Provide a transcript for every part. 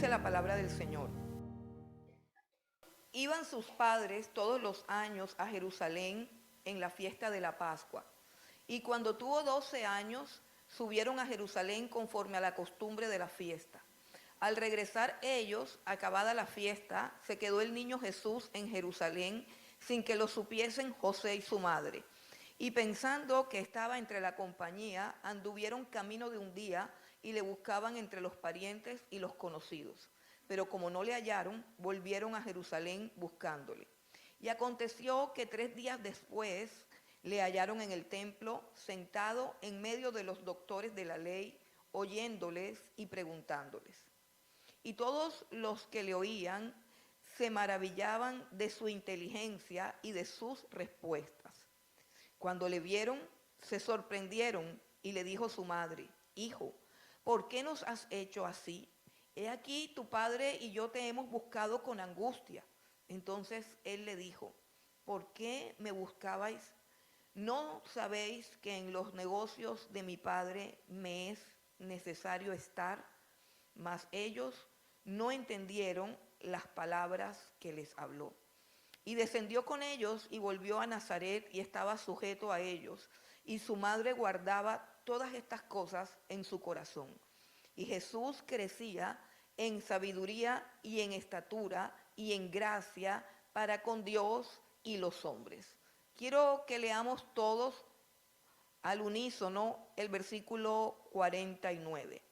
Dice la palabra del Señor. Iban sus padres todos los años a Jerusalén en la fiesta de la Pascua. Y cuando tuvo 12 años, subieron a Jerusalén conforme a la costumbre de la fiesta. Al regresar ellos, acabada la fiesta, se quedó el niño Jesús en Jerusalén sin que lo supiesen José y su madre. Y pensando que estaba entre la compañía, anduvieron camino de un día y le buscaban entre los parientes y los conocidos. Pero como no le hallaron, volvieron a Jerusalén buscándole. Y aconteció que 3 días después le hallaron en el templo, sentado en medio de los doctores de la ley, oyéndoles y preguntándoles. Y todos los que le oían se maravillaban de su inteligencia y de sus respuestas. Cuando le vieron, se sorprendieron y le dijo su madre: Hijo, ¿por qué nos has hecho así? He aquí tu padre y yo te hemos buscado con angustia. Entonces él le dijo: ¿por qué me buscabais? ¿No sabéis que en los negocios de mi padre me es necesario estar? Mas ellos no entendieron las palabras que les habló. Y descendió con ellos y volvió a Nazaret y estaba sujeto a ellos. Y su madre guardaba todas estas cosas en su corazón. Y Jesús crecía en sabiduría y en estatura y en gracia para con Dios y los hombres. Quiero que leamos todos al unísono el versículo 49.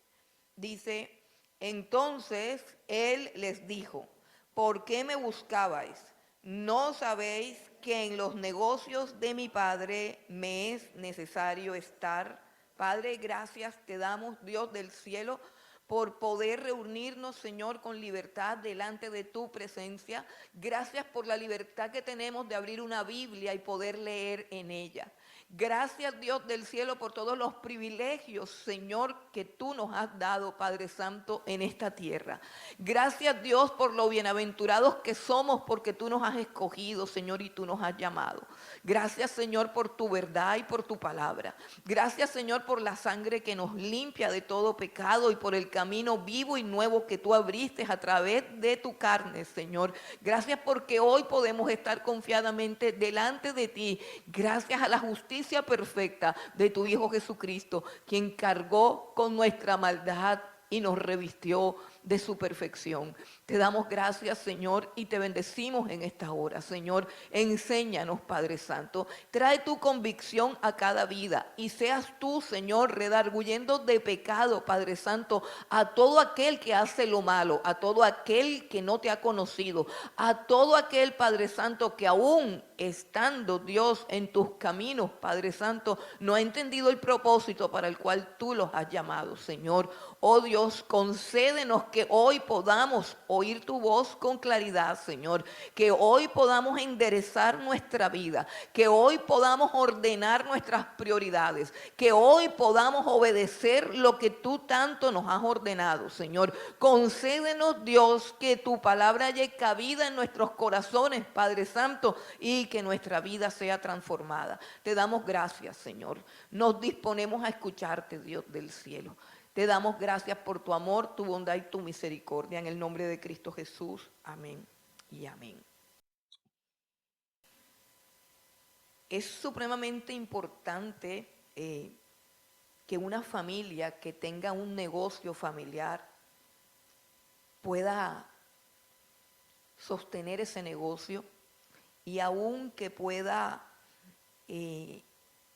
Dice: entonces él les dijo: ¿por qué me buscabais? ¿No sabéis que en los negocios de mi Padre me es necesario estar? Padre, gracias te damos, Dios del cielo, por poder reunirnos, Señor, con libertad delante de tu presencia. Gracias por la libertad que tenemos de abrir una Biblia y poder leer en ella. Gracias, Dios del cielo, por todos los privilegios, Señor, que tú nos has dado, Padre Santo, en esta tierra. Gracias, Dios, por lo bienaventurados que somos, porque tú nos has escogido, Señor, y tú nos has llamado. Gracias, Señor, por tu verdad y por tu palabra. Gracias, Señor, por la sangre que nos limpia de todo pecado y por el camino vivo y nuevo que tú abriste a través de tu carne, Señor. Gracias porque hoy podemos estar confiadamente delante de ti. Gracias a la justicia perfecta de tu Hijo Jesucristo, quien cargó con nuestra maldad y nos revistió de su perfección. Te damos gracias, Señor, y te bendecimos en esta hora. Señor, enséñanos, Padre Santo. Trae tu convicción a cada vida y seas tú, Señor, redarguyendo de pecado, Padre Santo, a todo aquel que hace lo malo, a todo aquel que no te ha conocido, a todo aquel, Padre Santo, que aún estando, Dios, en tus caminos, Padre Santo, no ha entendido el propósito para el cual tú los has llamado, Señor. Oh Dios, concédenos que hoy podamos oír tu voz con claridad, Señor. Que hoy podamos enderezar nuestra vida. Que hoy podamos ordenar nuestras prioridades. Que hoy podamos obedecer lo que tú tanto nos has ordenado, Señor. Concédenos, Dios, que tu palabra haya cabida en nuestros corazones, Padre Santo, y que nuestra vida sea transformada. Te damos gracias, Señor. Nos disponemos a escucharte, Dios del cielo. Te damos gracias por tu amor, tu bondad y tu misericordia. En el nombre de Cristo Jesús. Amén y amén. Es supremamente importante que una familia que tenga un negocio familiar pueda sostener ese negocio y aún que pueda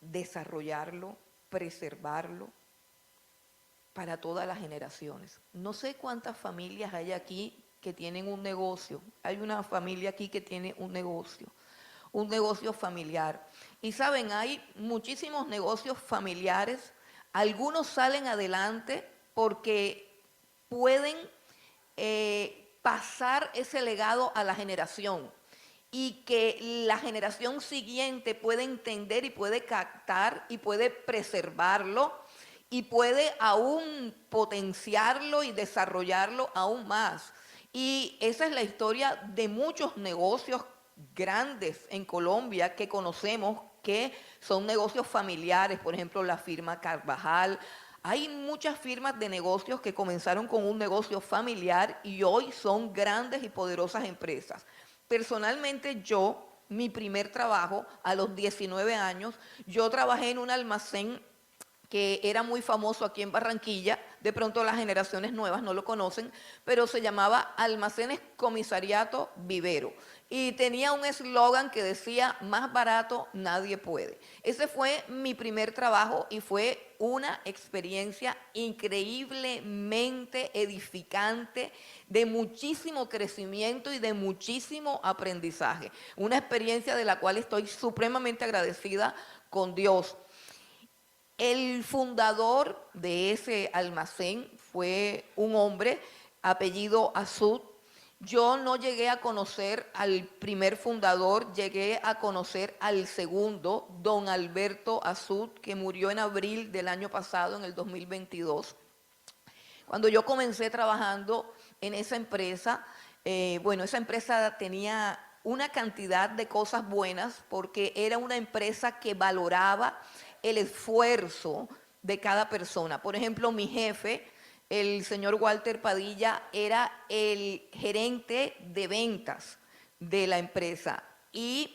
desarrollarlo, preservarlo para todas las generaciones. No sé cuántas familias hay aquí que tienen un negocio. Hay una familia aquí que tiene un negocio familiar. Y saben, hay muchísimos negocios familiares. Algunos salen adelante porque pueden pasar ese legado a la generación y que la generación siguiente puede entender y puede captar y puede preservarlo y puede aún potenciarlo y desarrollarlo aún más. Y esa es la historia de muchos negocios grandes en Colombia que conocemos, que son negocios familiares. Por ejemplo, la firma Carvajal. Hay muchas firmas de negocios que comenzaron con un negocio familiar y hoy son grandes y poderosas empresas. Personalmente mi primer trabajo a los 19 años, yo trabajé en un almacén que era muy famoso aquí en Barranquilla, de pronto las generaciones nuevas no lo conocen, pero se llamaba Almacenes Comisariato Vivero. Y tenía un eslogan que decía, más barato nadie puede. Ese fue mi primer trabajo y fue una experiencia increíblemente edificante, de muchísimo crecimiento y de muchísimo aprendizaje. Una experiencia de la cual estoy supremamente agradecida con Dios. El fundador de ese almacén fue un hombre apellido Azud. Yo no llegué a conocer al primer fundador, llegué a conocer al segundo, don Alberto Azud, que murió en abril del año pasado, en el 2022. Cuando yo comencé trabajando en esa empresa, esa empresa tenía una cantidad de cosas buenas porque era una empresa que valoraba el esfuerzo de cada persona. Por ejemplo, mi jefe, el señor Walter Padilla, era el gerente de ventas de la empresa y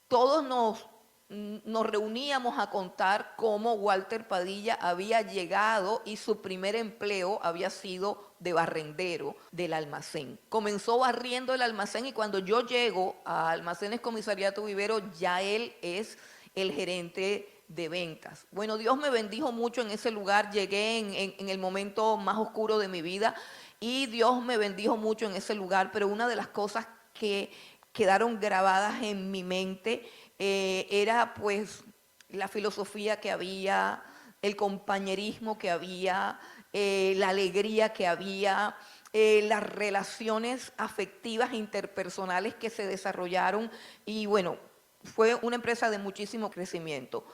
todos nos reuníamos a contar cómo Walter Padilla había llegado y su primer empleo había sido de barrendero del almacén. Comenzó barriendo el almacén y cuando yo llego a Almacenes Comisariato Vivero, ya él es el gerente de ventas. Bueno, Dios me bendijo mucho en ese lugar, llegué en el momento más oscuro de mi vida y Dios me bendijo mucho en ese lugar, pero una de las cosas que quedaron grabadas en mi mente era pues la filosofía que había, el compañerismo que había, la alegría que había, las relaciones afectivas interpersonales que se desarrollaron y bueno, fue una empresa de muchísimo crecimiento.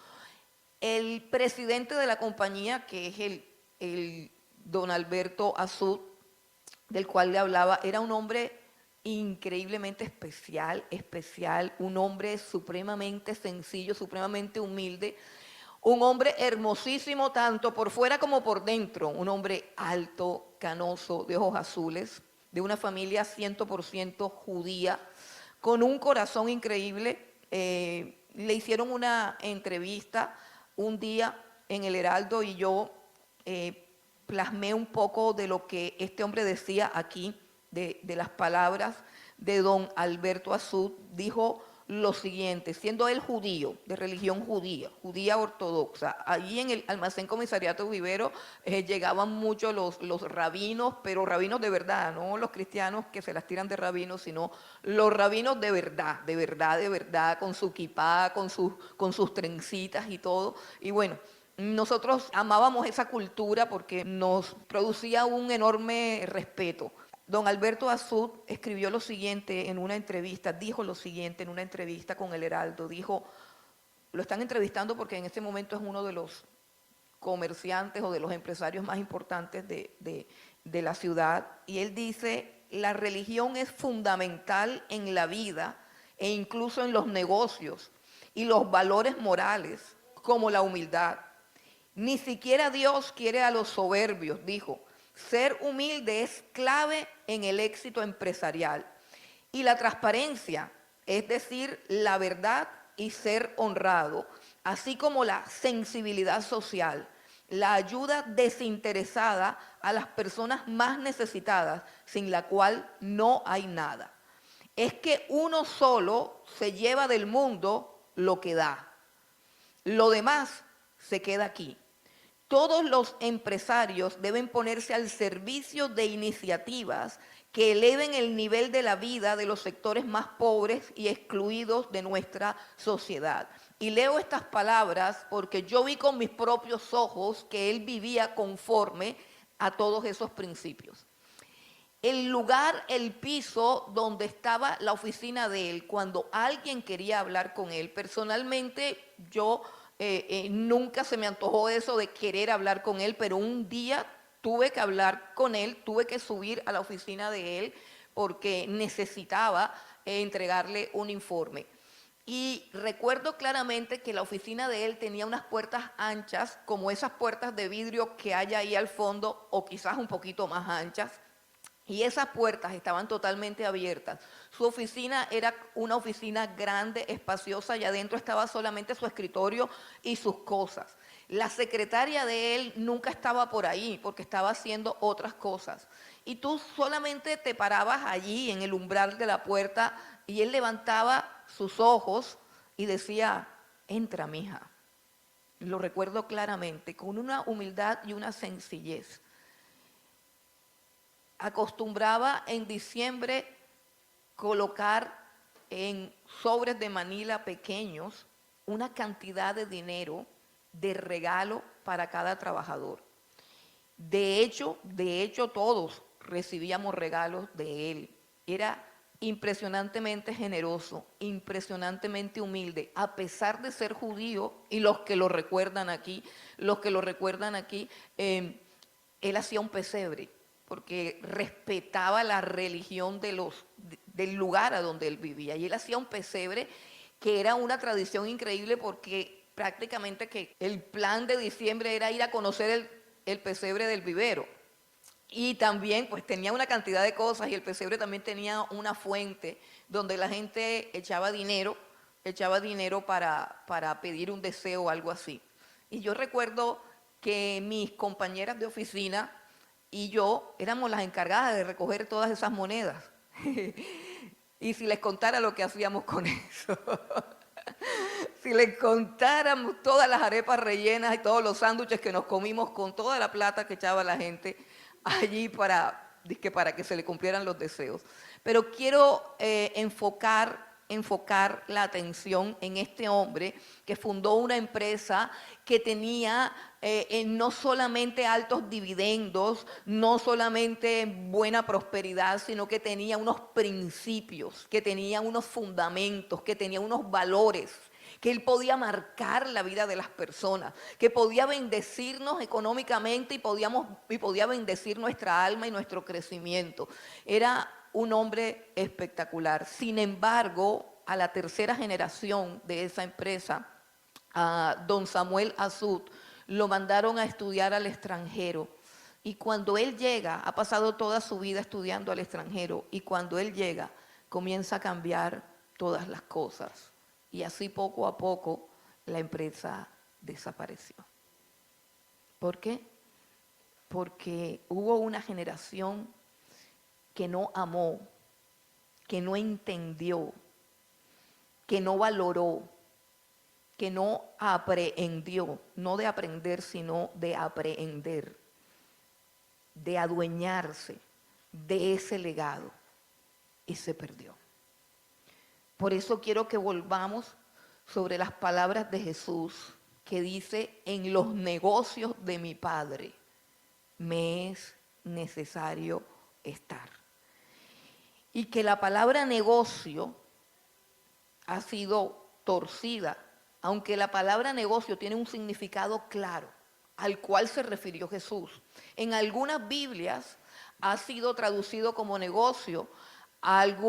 El presidente de la compañía, que es el don Alberto Azud, del cual le hablaba, era un hombre increíblemente especial, un hombre supremamente sencillo, supremamente humilde, un hombre hermosísimo tanto por fuera como por dentro, un hombre alto, canoso, de ojos azules, de una familia 100% judía, con un corazón increíble. Le hicieron una entrevista un día en el Heraldo y yo plasmé un poco de lo que este hombre decía aquí, de las palabras de don Alberto Azud. Dijo lo siguiente, siendo él judío, de religión judía ortodoxa. Allí en el Almacén Comisariato Vivero llegaban mucho los rabinos, pero rabinos de verdad, no los cristianos que se las tiran de rabinos, sino los rabinos de verdad, con su kipá, con sus trencitas y todo. Y bueno, nosotros amábamos esa cultura porque nos producía un enorme respeto. Don Alberto Azud escribió lo siguiente en una entrevista, dijo lo siguiente en una entrevista con el Heraldo, dijo, lo están entrevistando porque en este momento es uno de los comerciantes o de los empresarios más importantes de la ciudad, y él dice, la religión es fundamental en la vida e incluso en los negocios y los valores morales como la humildad. Ni siquiera Dios quiere a los soberbios, dijo. Ser humilde es clave en el éxito empresarial. Y la transparencia, es decir, la verdad y ser honrado, así como la sensibilidad social, la ayuda desinteresada a las personas más necesitadas, sin la cual no hay nada. Es que uno solo se lleva del mundo lo que da. Lo demás se queda aquí. Todos los empresarios deben ponerse al servicio de iniciativas que eleven el nivel de la vida de los sectores más pobres y excluidos de nuestra sociedad. Y leo estas palabras porque yo vi con mis propios ojos que él vivía conforme a todos esos principios. El lugar, el piso donde estaba la oficina de él, cuando alguien quería hablar con él, personalmente yo nunca se me antojó eso de querer hablar con él, pero un día tuve que hablar con él, tuve que subir a la oficina de él porque necesitaba entregarle un informe. Y recuerdo claramente que la oficina de él tenía unas puertas anchas, como esas puertas de vidrio que hay ahí al fondo, o quizás un poquito más anchas. Y esas puertas estaban totalmente abiertas. Su oficina era una oficina grande, espaciosa, y adentro estaba solamente su escritorio y sus cosas. La secretaria de él nunca estaba por ahí porque estaba haciendo otras cosas. Y tú solamente te parabas allí en el umbral de la puerta y él levantaba sus ojos y decía, entra, mija. Lo recuerdo claramente, con una humildad y una sencillez. Acostumbraba en diciembre colocar en sobres de Manila pequeños una cantidad de dinero de regalo para cada trabajador. De hecho, todos recibíamos regalos de él. Era impresionantemente generoso, impresionantemente humilde, a pesar de ser judío, y los que lo recuerdan aquí, él hacía un pesebre, porque respetaba la religión del lugar a donde él vivía. Y él hacía un pesebre que era una tradición increíble porque prácticamente que el plan de diciembre era ir a conocer el pesebre del vivero. Y también pues tenía una cantidad de cosas y el pesebre también tenía una fuente donde la gente echaba dinero para pedir un deseo o algo así. Y yo recuerdo que mis compañeras de oficina y yo éramos las encargadas de recoger todas esas monedas. Y si les contara lo que hacíamos con eso. Si les contáramos todas las arepas rellenas y todos los sándwiches que nos comimos con toda la plata que echaba la gente allí para que se le cumplieran los deseos. Pero quiero enfocar la atención en este hombre que fundó una empresa que tenía no solamente altos dividendos, no solamente buena prosperidad, sino que tenía unos principios, que tenía unos fundamentos, que tenía unos valores, que él podía marcar la vida de las personas, que podía bendecirnos económicamente y podía bendecir nuestra alma y nuestro crecimiento. Era un hombre espectacular. Sin embargo, a la tercera generación de esa empresa, a don Samuel Azud, lo mandaron a estudiar al extranjero. Y cuando él llega, ha pasado toda su vida estudiando al extranjero, y cuando él llega, comienza a cambiar todas las cosas. Y así poco a poco la empresa desapareció. ¿Por qué? Porque hubo una generación que no amó, que no entendió, que no valoró, que no aprehendió, no de aprender, sino de aprehender, de adueñarse de ese legado, y se perdió. Por eso quiero que volvamos sobre las palabras de Jesús que dice, en los negocios de mi Padre me es necesario estar. Y que la palabra negocio ha sido torcida, aunque la palabra negocio tiene un significado claro al cual se refirió Jesús. En algunas Biblias ha sido traducido como negocio,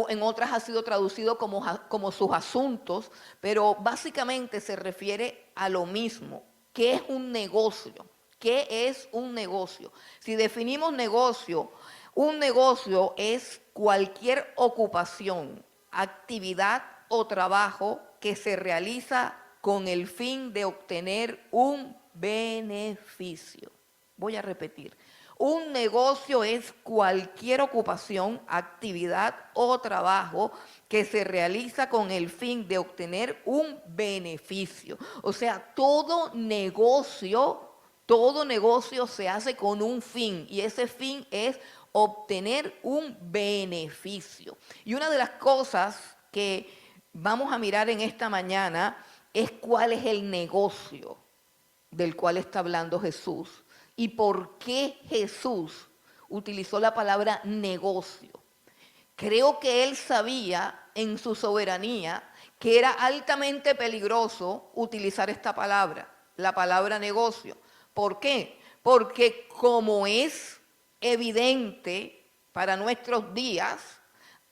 en otras ha sido traducido como sus asuntos, pero básicamente se refiere a lo mismo. ¿Qué es un negocio? ¿Qué es un negocio? Si definimos negocio, un negocio es cualquier ocupación, actividad o trabajo que se realiza con el fin de obtener un beneficio. Voy a repetir. Un negocio es cualquier ocupación, actividad o trabajo que se realiza con el fin de obtener un beneficio. O sea, todo negocio se hace con un fin, y ese fin es obtener un beneficio. Y una de las cosas que vamos a mirar en esta mañana es cuál es el negocio del cual está hablando Jesús y por qué Jesús utilizó la palabra negocio. Creo que él sabía en su soberanía que era altamente peligroso utilizar esta palabra, la palabra negocio. ¿Por qué? Porque como es evidente para nuestros días,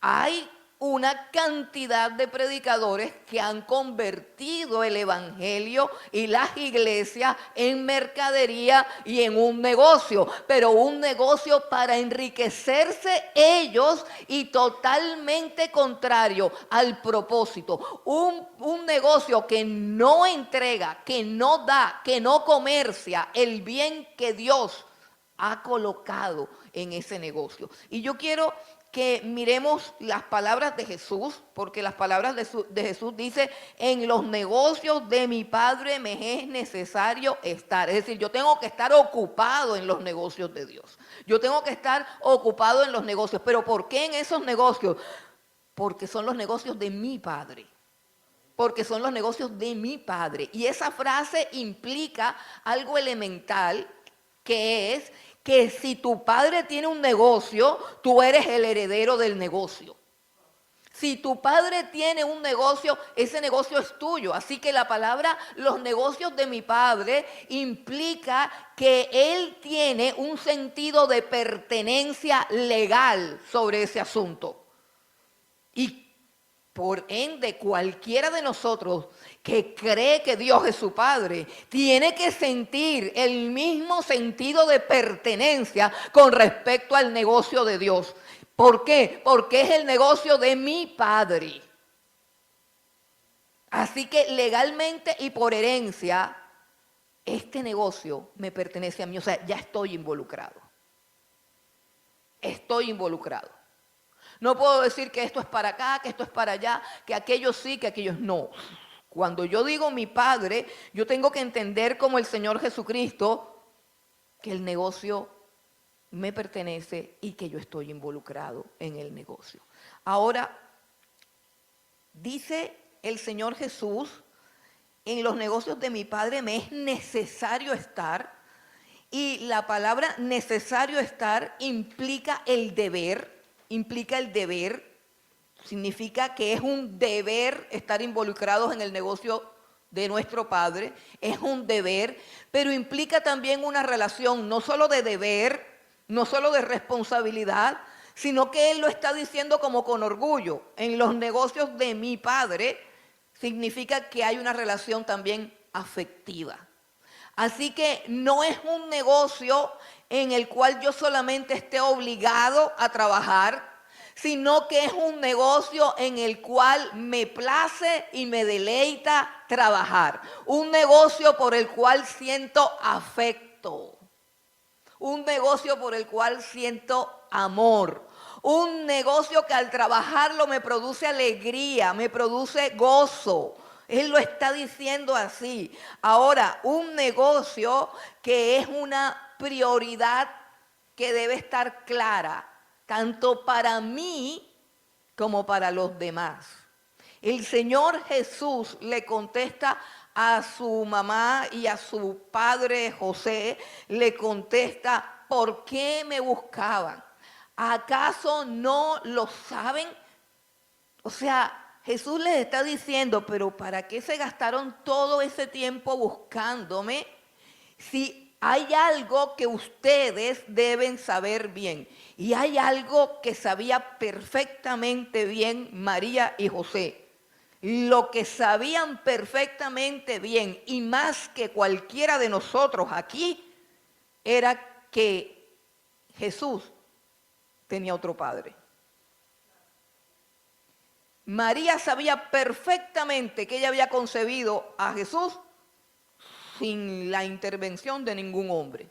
hay una cantidad de predicadores que han convertido el evangelio y las iglesias en mercadería y en un negocio, pero un negocio para enriquecerse ellos y totalmente contrario al propósito. Un negocio que no entrega, que no da, que no comercia el bien que Dios ha colocado en ese negocio. Y yo quiero que miremos las palabras de Jesús, porque las palabras de Jesús dice, en los negocios de mi Padre me es necesario estar. Es decir, yo tengo que estar ocupado en los negocios de Dios. Yo tengo que estar ocupado en los negocios. ¿Pero por qué en esos negocios? Porque son los negocios de mi Padre. Porque son los negocios de mi Padre. Y esa frase implica algo elemental, que es que si tu padre tiene un negocio, tú eres el heredero del negocio. Si tu padre tiene un negocio, ese negocio es tuyo. Así que la palabra los negocios de mi padre implica que él tiene un sentido de pertenencia legal sobre ese asunto. Y por ende, cualquiera de nosotros que cree que Dios es su Padre, tiene que sentir el mismo sentido de pertenencia con respecto al negocio de Dios. ¿Por qué? Porque es el negocio de mi Padre. Así que legalmente y por herencia, este negocio me pertenece a mí. O sea, ya estoy involucrado. Estoy involucrado. No puedo decir que esto es para acá, que esto es para allá, que aquellos sí, que aquellos no. Cuando yo digo mi Padre, yo tengo que entender como el Señor Jesucristo que el negocio me pertenece y que yo estoy involucrado en el negocio. Ahora, dice el Señor Jesús, en los negocios de mi Padre me es necesario estar, y la palabra necesario estar implica el deber. Significa que es un deber estar involucrados en el negocio de nuestro Padre, es un deber, pero implica también una relación, no solo de deber, no solo de responsabilidad, sino que Él lo está diciendo como con orgullo. En los negocios de mi Padre significa que hay una relación también afectiva. Así que no es un negocio en el cual yo solamente esté obligado a trabajar, sino que es un negocio en el cual me place y me deleita trabajar. Un negocio por el cual siento afecto. Un negocio por el cual siento amor. Un negocio que al trabajarlo me produce alegría, me produce gozo. Él lo está diciendo así. Ahora, un negocio que es una prioridad que debe estar clara, tanto para mí como para los demás. El Señor Jesús le contesta a su mamá y a su padre José, le contesta, ¿por qué me buscaban? ¿Acaso no lo saben? O sea, Jesús les está diciendo, pero ¿para qué se gastaron todo ese tiempo buscándome? Si hay algo que ustedes deben saber bien, y hay algo que sabía perfectamente bien María y José. Lo que sabían perfectamente bien, y más que cualquiera de nosotros aquí, era que Jesús tenía otro padre. María sabía perfectamente que ella había concebido a Jesús sin la intervención de ningún hombre.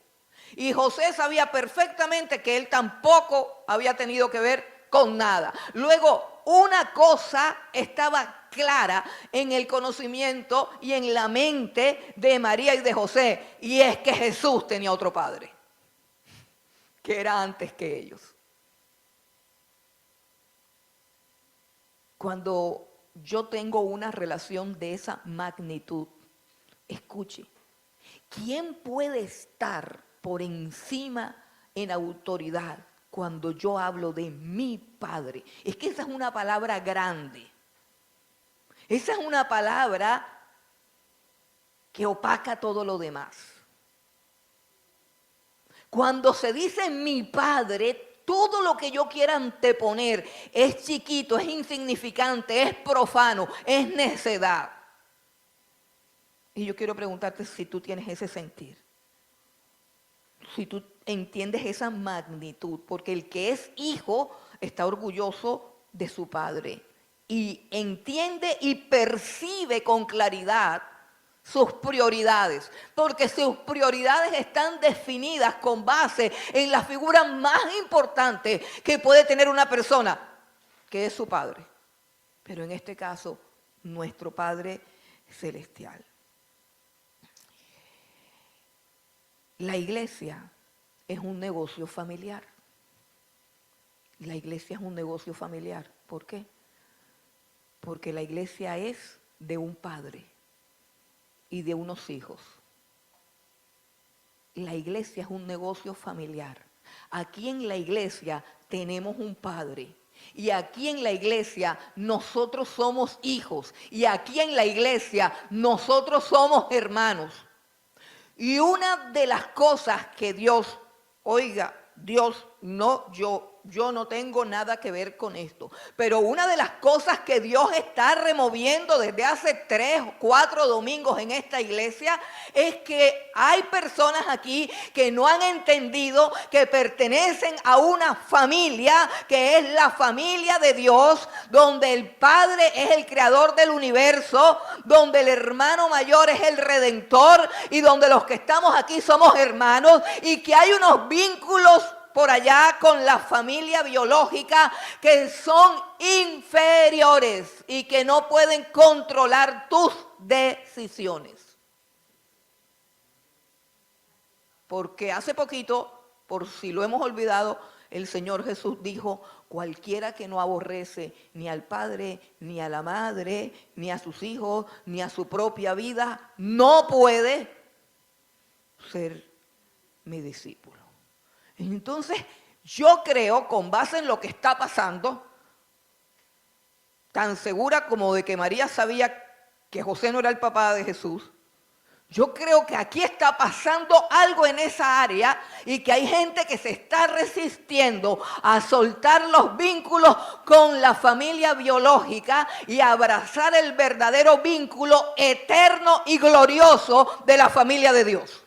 Y José sabía perfectamente que él tampoco había tenido que ver con nada. Luego, una cosa estaba clara en el conocimiento y en la mente de María y de José, y es que Jesús tenía otro padre, que era antes que ellos. Cuando yo tengo una relación de esa magnitud, escuche, ¿quién puede estar por encima en autoridad cuando yo hablo de mi Padre? Es que esa es una palabra grande. Esa es una palabra que opaca todo lo demás. Cuando se dice mi Padre, todo lo que yo quiera anteponer es chiquito, es insignificante, es profano, es necedad. Y yo quiero preguntarte si tú tienes ese sentir, si tú entiendes esa magnitud, porque el que es hijo está orgulloso de su padre y entiende y percibe con claridad sus prioridades, porque sus prioridades están definidas con base en la figura más importante que puede tener una persona, que es su padre, pero en este caso, nuestro Padre Celestial. La iglesia es un negocio familiar. La iglesia es un negocio familiar. ¿Por qué? Porque la iglesia es de un padre y de unos hijos. La iglesia es un negocio familiar. Aquí en la iglesia tenemos un padre. Y aquí en la iglesia nosotros somos hijos. Y aquí en la iglesia nosotros somos hermanos. Y una de las cosas que Dios, oiga, Dios, no, yo no tengo nada que ver con esto. Pero una de las cosas que Dios está removiendo desde hace 3 o 4 domingos en esta iglesia es que hay personas aquí que no han entendido que pertenecen a una familia que es la familia de Dios, donde el Padre es el creador del universo, donde el hermano mayor es el redentor y donde los que estamos aquí somos hermanos y que hay unos vínculos por allá con la familia biológica que son inferiores y que no pueden controlar tus decisiones. Porque hace poquito, por si lo hemos olvidado, el Señor Jesús dijo: cualquiera que no aborrece ni al padre, ni a la madre, ni a sus hijos, ni a su propia vida, no puede ser mi discípulo. Entonces, yo creo, con base en lo que está pasando, tan segura como de que María sabía que José no era el papá de Jesús, yo creo que aquí está pasando algo en esa área y que hay gente que se está resistiendo a soltar los vínculos con la familia biológica y a abrazar el verdadero vínculo eterno y glorioso de la familia de Dios.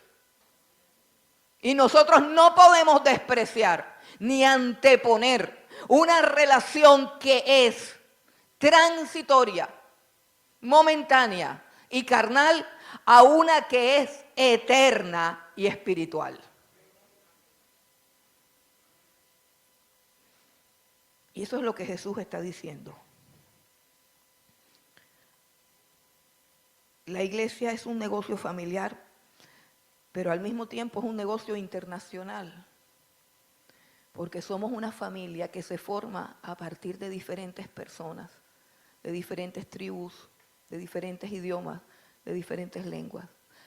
Y nosotros no podemos despreciar ni anteponer una relación que es transitoria, momentánea y carnal a una que es eterna y espiritual. Y eso es lo que Jesús está diciendo. La iglesia es un negocio familiar, pero al mismo tiempo es un negocio internacional, porque somos una familia que se forma a partir de diferentes personas, de diferentes tribus, de diferentes idiomas, de diferentes lenguas.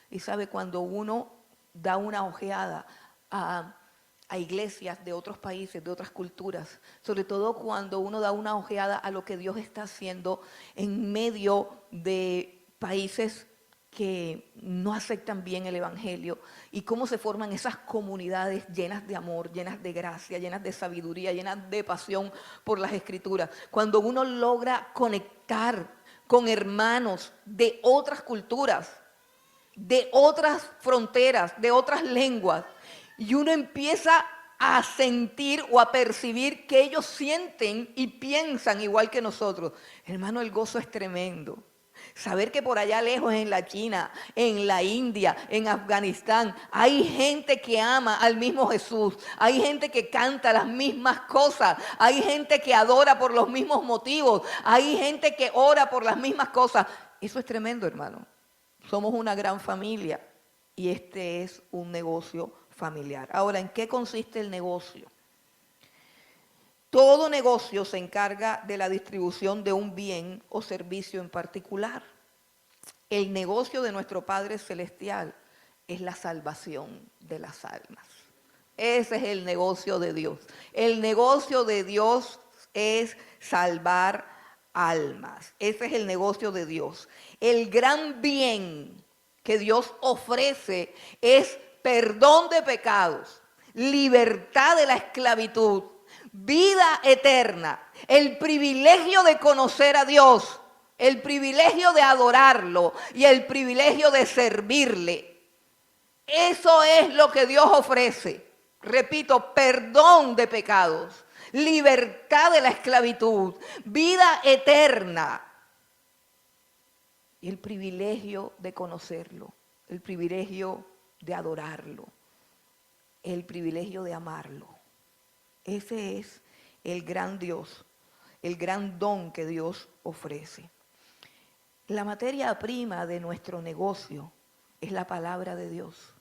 Y sabe, cuando uno da una ojeada a iglesias de otros países, de otras culturas, sobre todo cuando uno da una ojeada a lo que Dios está haciendo en medio de países que no aceptan bien el evangelio y cómo se forman esas comunidades llenas de amor, llenas de gracia, llenas de sabiduría, llenas de pasión por las escrituras. Cuando uno logra conectar con hermanos de otras culturas, de otras fronteras, de otras lenguas, y uno empieza a sentir o a percibir que ellos sienten y piensan igual que nosotros. Hermano, el gozo es tremendo. Saber que por allá lejos, en la China, en la India, en Afganistán, hay gente que ama al mismo Jesús, hay gente que canta las mismas cosas, hay gente que adora por los mismos motivos, hay gente que ora por las mismas cosas. Eso es tremendo, hermano. Somos una gran familia y este es un negocio familiar. Ahora, ¿en qué consiste el negocio? Todo negocio se encarga de la distribución de un bien o servicio en particular. El negocio de nuestro Padre Celestial es la salvación de las almas. Ese es el negocio de Dios. El negocio de Dios es salvar almas. Ese es el negocio de Dios. El gran bien que Dios ofrece es perdón de pecados, libertad de la esclavitud, vida eterna, el privilegio de conocer a Dios, el privilegio de adorarlo y el privilegio de servirle. Eso es lo que Dios ofrece. Repito, perdón de pecados, libertad de la esclavitud, vida eterna y el privilegio de conocerlo, el privilegio de adorarlo, el privilegio de amarlo. Ese es el gran Dios, el gran don que Dios ofrece. La materia prima de nuestro negocio es la palabra de Dios.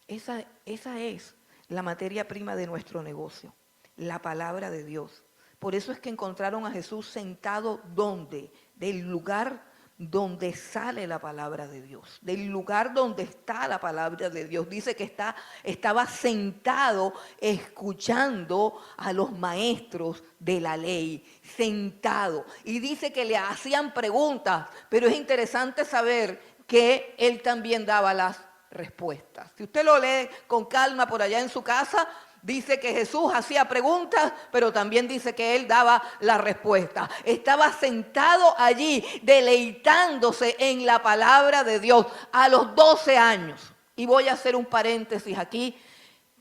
Esa es la materia prima de nuestro negocio, la palabra de Dios. Por eso es que encontraron a Jesús sentado ¿dónde? Del lugar donde sale la palabra de Dios, del lugar donde está la palabra de Dios. Dice que estaba sentado escuchando a los maestros de la ley, sentado. Y dice que le hacían preguntas, pero es interesante saber que él también daba las respuestas. Si usted lo lee con calma por allá en su casa, dice que Jesús hacía preguntas, pero también dice que él daba la respuesta. Estaba sentado allí deleitándose en la palabra de Dios a los 12 años. Y voy a hacer un paréntesis aquí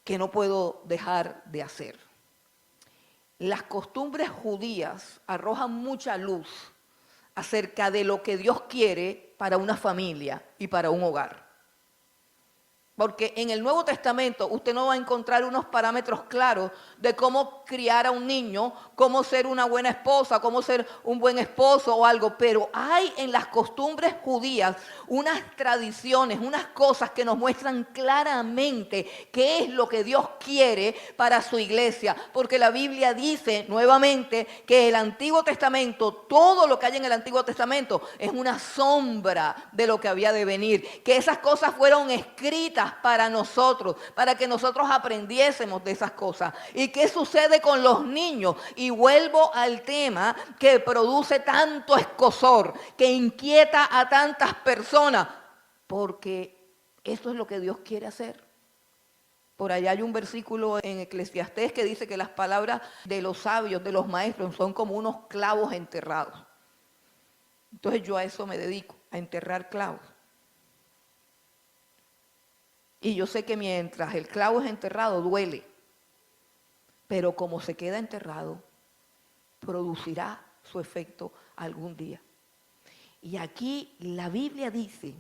que no puedo dejar de hacer. Las costumbres judías arrojan mucha luz acerca de lo que Dios quiere para una familia y para un hogar. Porque en el Nuevo Testamento usted no va a encontrar unos parámetros claros de cómo criar a un niño, cómo ser una buena esposa, cómo ser un buen esposo o algo. Pero hay en las costumbres judías unas tradiciones, unas cosas que nos muestran claramente qué es lo que Dios quiere para su iglesia. Porque la Biblia dice nuevamente que el Antiguo Testamento, todo lo que hay en el Antiguo Testamento es una sombra de lo que había de venir. Que esas cosas fueron escritas para nosotros, para que nosotros aprendiésemos de esas cosas. ¿Y qué sucede con los niños? Y vuelvo al tema que produce tanto escozor, que inquieta a tantas personas, porque eso es lo que Dios quiere hacer. Por allá hay un versículo en Eclesiastés que dice que las palabras de los sabios, de los maestros, son como unos clavos enterrados. Entonces yo a eso me dedico, a enterrar clavos. Y yo sé que mientras el clavo es enterrado duele, pero como se queda enterrado, producirá su efecto algún día. Y aquí la Biblia dice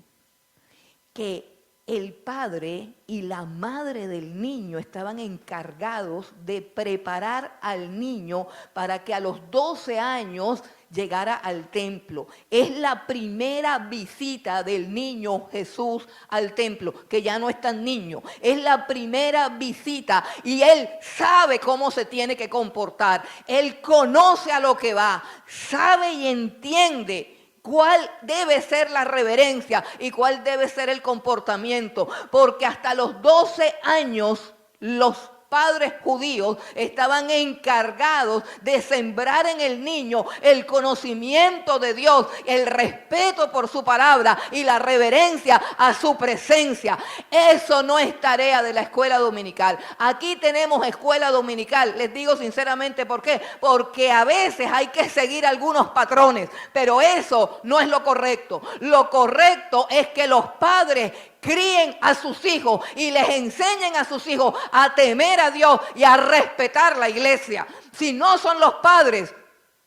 que el padre y la madre del niño estaban encargados de preparar al niño para que a los 12 años llegara al templo. Es la primera visita del niño Jesús al templo, que ya no es tan niño. Es la primera visita y él sabe cómo se tiene que comportar. Él conoce a lo que va, sabe y entiende cuál debe ser la reverencia y cuál debe ser el comportamiento. Porque hasta los 12 años los padres judíos estaban encargados de sembrar en el niño el conocimiento de Dios, el respeto por su palabra y la reverencia a su presencia. Eso no es tarea de la escuela dominical. Aquí tenemos escuela dominical, les digo sinceramente ¿por qué? Porque a veces hay que seguir algunos patrones, pero eso no es lo correcto. Lo correcto es que los padres críen a sus hijos y les enseñen a sus hijos a temer a Dios y a respetar la iglesia. Si no son los padres,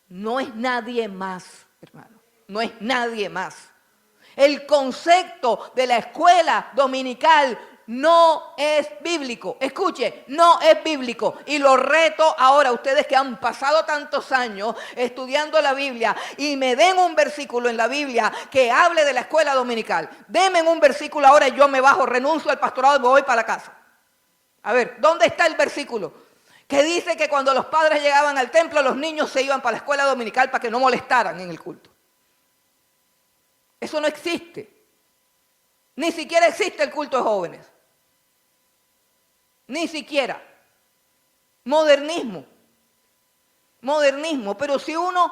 no es nadie más, hermano. No es nadie más. El concepto de la escuela dominical no es bíblico. Escuche, no es bíblico. Y lo reto ahora a ustedes que han pasado tantos años estudiando la Biblia y me den un versículo en la Biblia que hable de la escuela dominical. Denme un versículo ahora y yo me bajo, renuncio al pastorado y me voy para la casa. A ver, ¿dónde está el versículo que dice que cuando los padres llegaban al templo los niños se iban para la escuela dominical para que no molestaran en el culto? Eso no existe. Ni siquiera existe el culto de jóvenes. Ni siquiera. Modernismo. Modernismo. Pero si uno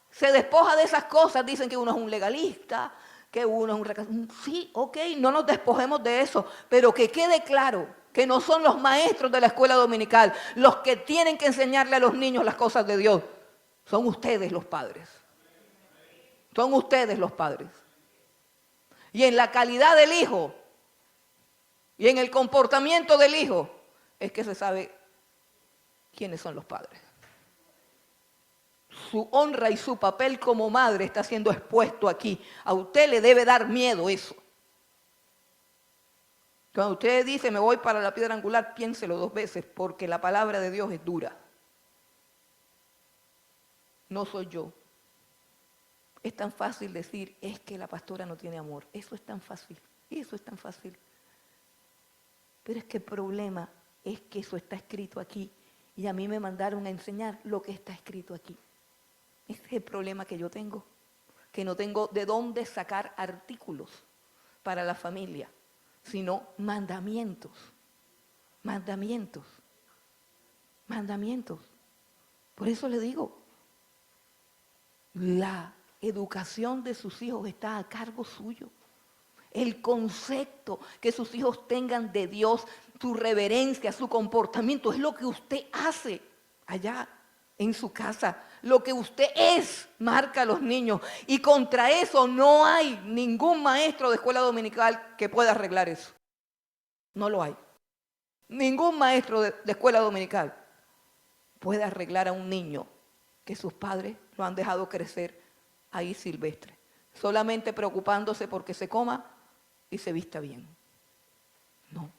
se despoja de esas cosas, dicen que uno es un legalista, que uno es un... Sí, ok, no nos despojemos de eso. Pero que quede claro que no son los maestros de la escuela dominical, los que tienen que enseñarle a los niños las cosas de Dios. Son ustedes los padres. Son ustedes los padres. Y en la calidad del hijo y en el comportamiento del hijo es que se sabe quiénes son los padres. Su honra y su papel como madre está siendo expuesto aquí. A usted le debe dar miedo eso. Cuando usted dice me voy para la piedra angular, piénselo 2 veces, porque la palabra de Dios es dura. No soy yo. Es tan fácil decir, es que la pastora no tiene amor. Eso es tan fácil, eso es tan fácil. Pero es que el problema es que eso está escrito aquí y a mí me mandaron a enseñar lo que está escrito aquí. Ese es el problema que yo tengo, que no tengo de dónde sacar artículos para la familia, sino mandamientos, mandamientos, mandamientos. Por eso le digo, la educación de sus hijos está a cargo suyo. El concepto que sus hijos tengan de Dios, su reverencia, su comportamiento, es lo que usted hace allá en su casa. Lo que usted es, marca a los niños. Y contra eso no hay ningún maestro de escuela dominical que pueda arreglar eso. No lo hay. Ningún maestro de escuela dominical puede arreglar a un niño que sus padres lo han dejado crecer ahí silvestre, solamente preocupándose porque se coma y se vista bien. No.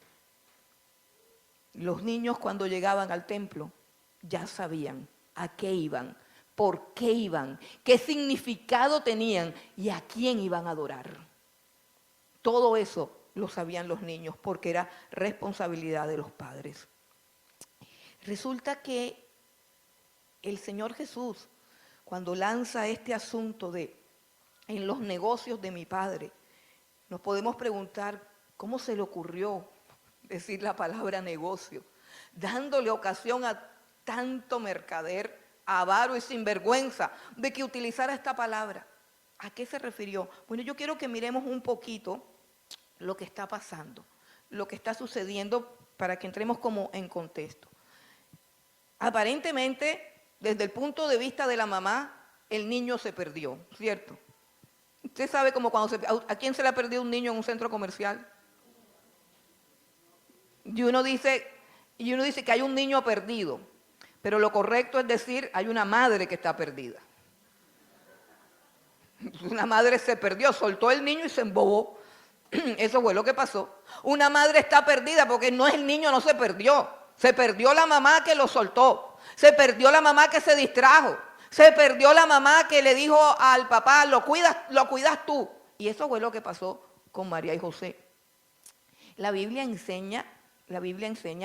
Los niños cuando llegaban al templo ya sabían a qué iban, por qué iban, qué significado tenían y a quién iban a adorar. Todo eso lo sabían los niños porque era responsabilidad de los padres. Resulta que el Señor Jesús, cuando lanza este asunto de en los negocios de mi Padre, nos podemos preguntar cómo se le ocurrió decir la palabra negocio, dándole ocasión a tanto mercader, avaro y sinvergüenza de que utilizara esta palabra. ¿A qué se refirió? Bueno, yo quiero que miremos un poquito lo que está pasando, lo que está sucediendo para que entremos como en contexto. Aparentemente, desde el punto de vista de la mamá, el niño se perdió, ¿cierto? Usted sabe como cuando ¿a quién se le ha perdido un niño en un centro comercial? Y uno dice que hay un niño perdido, pero lo correcto es decir, hay una madre que está perdida. Una madre se perdió, soltó el niño y se embobó. Eso fue lo que pasó. Una madre está perdida porque no es el niño, no se perdió. Se perdió la mamá que lo soltó. Se perdió la mamá que se distrajo. Se perdió la mamá que le dijo al papá, lo cuidas tú. Y eso fue lo que pasó con María y José. La Biblia enseña,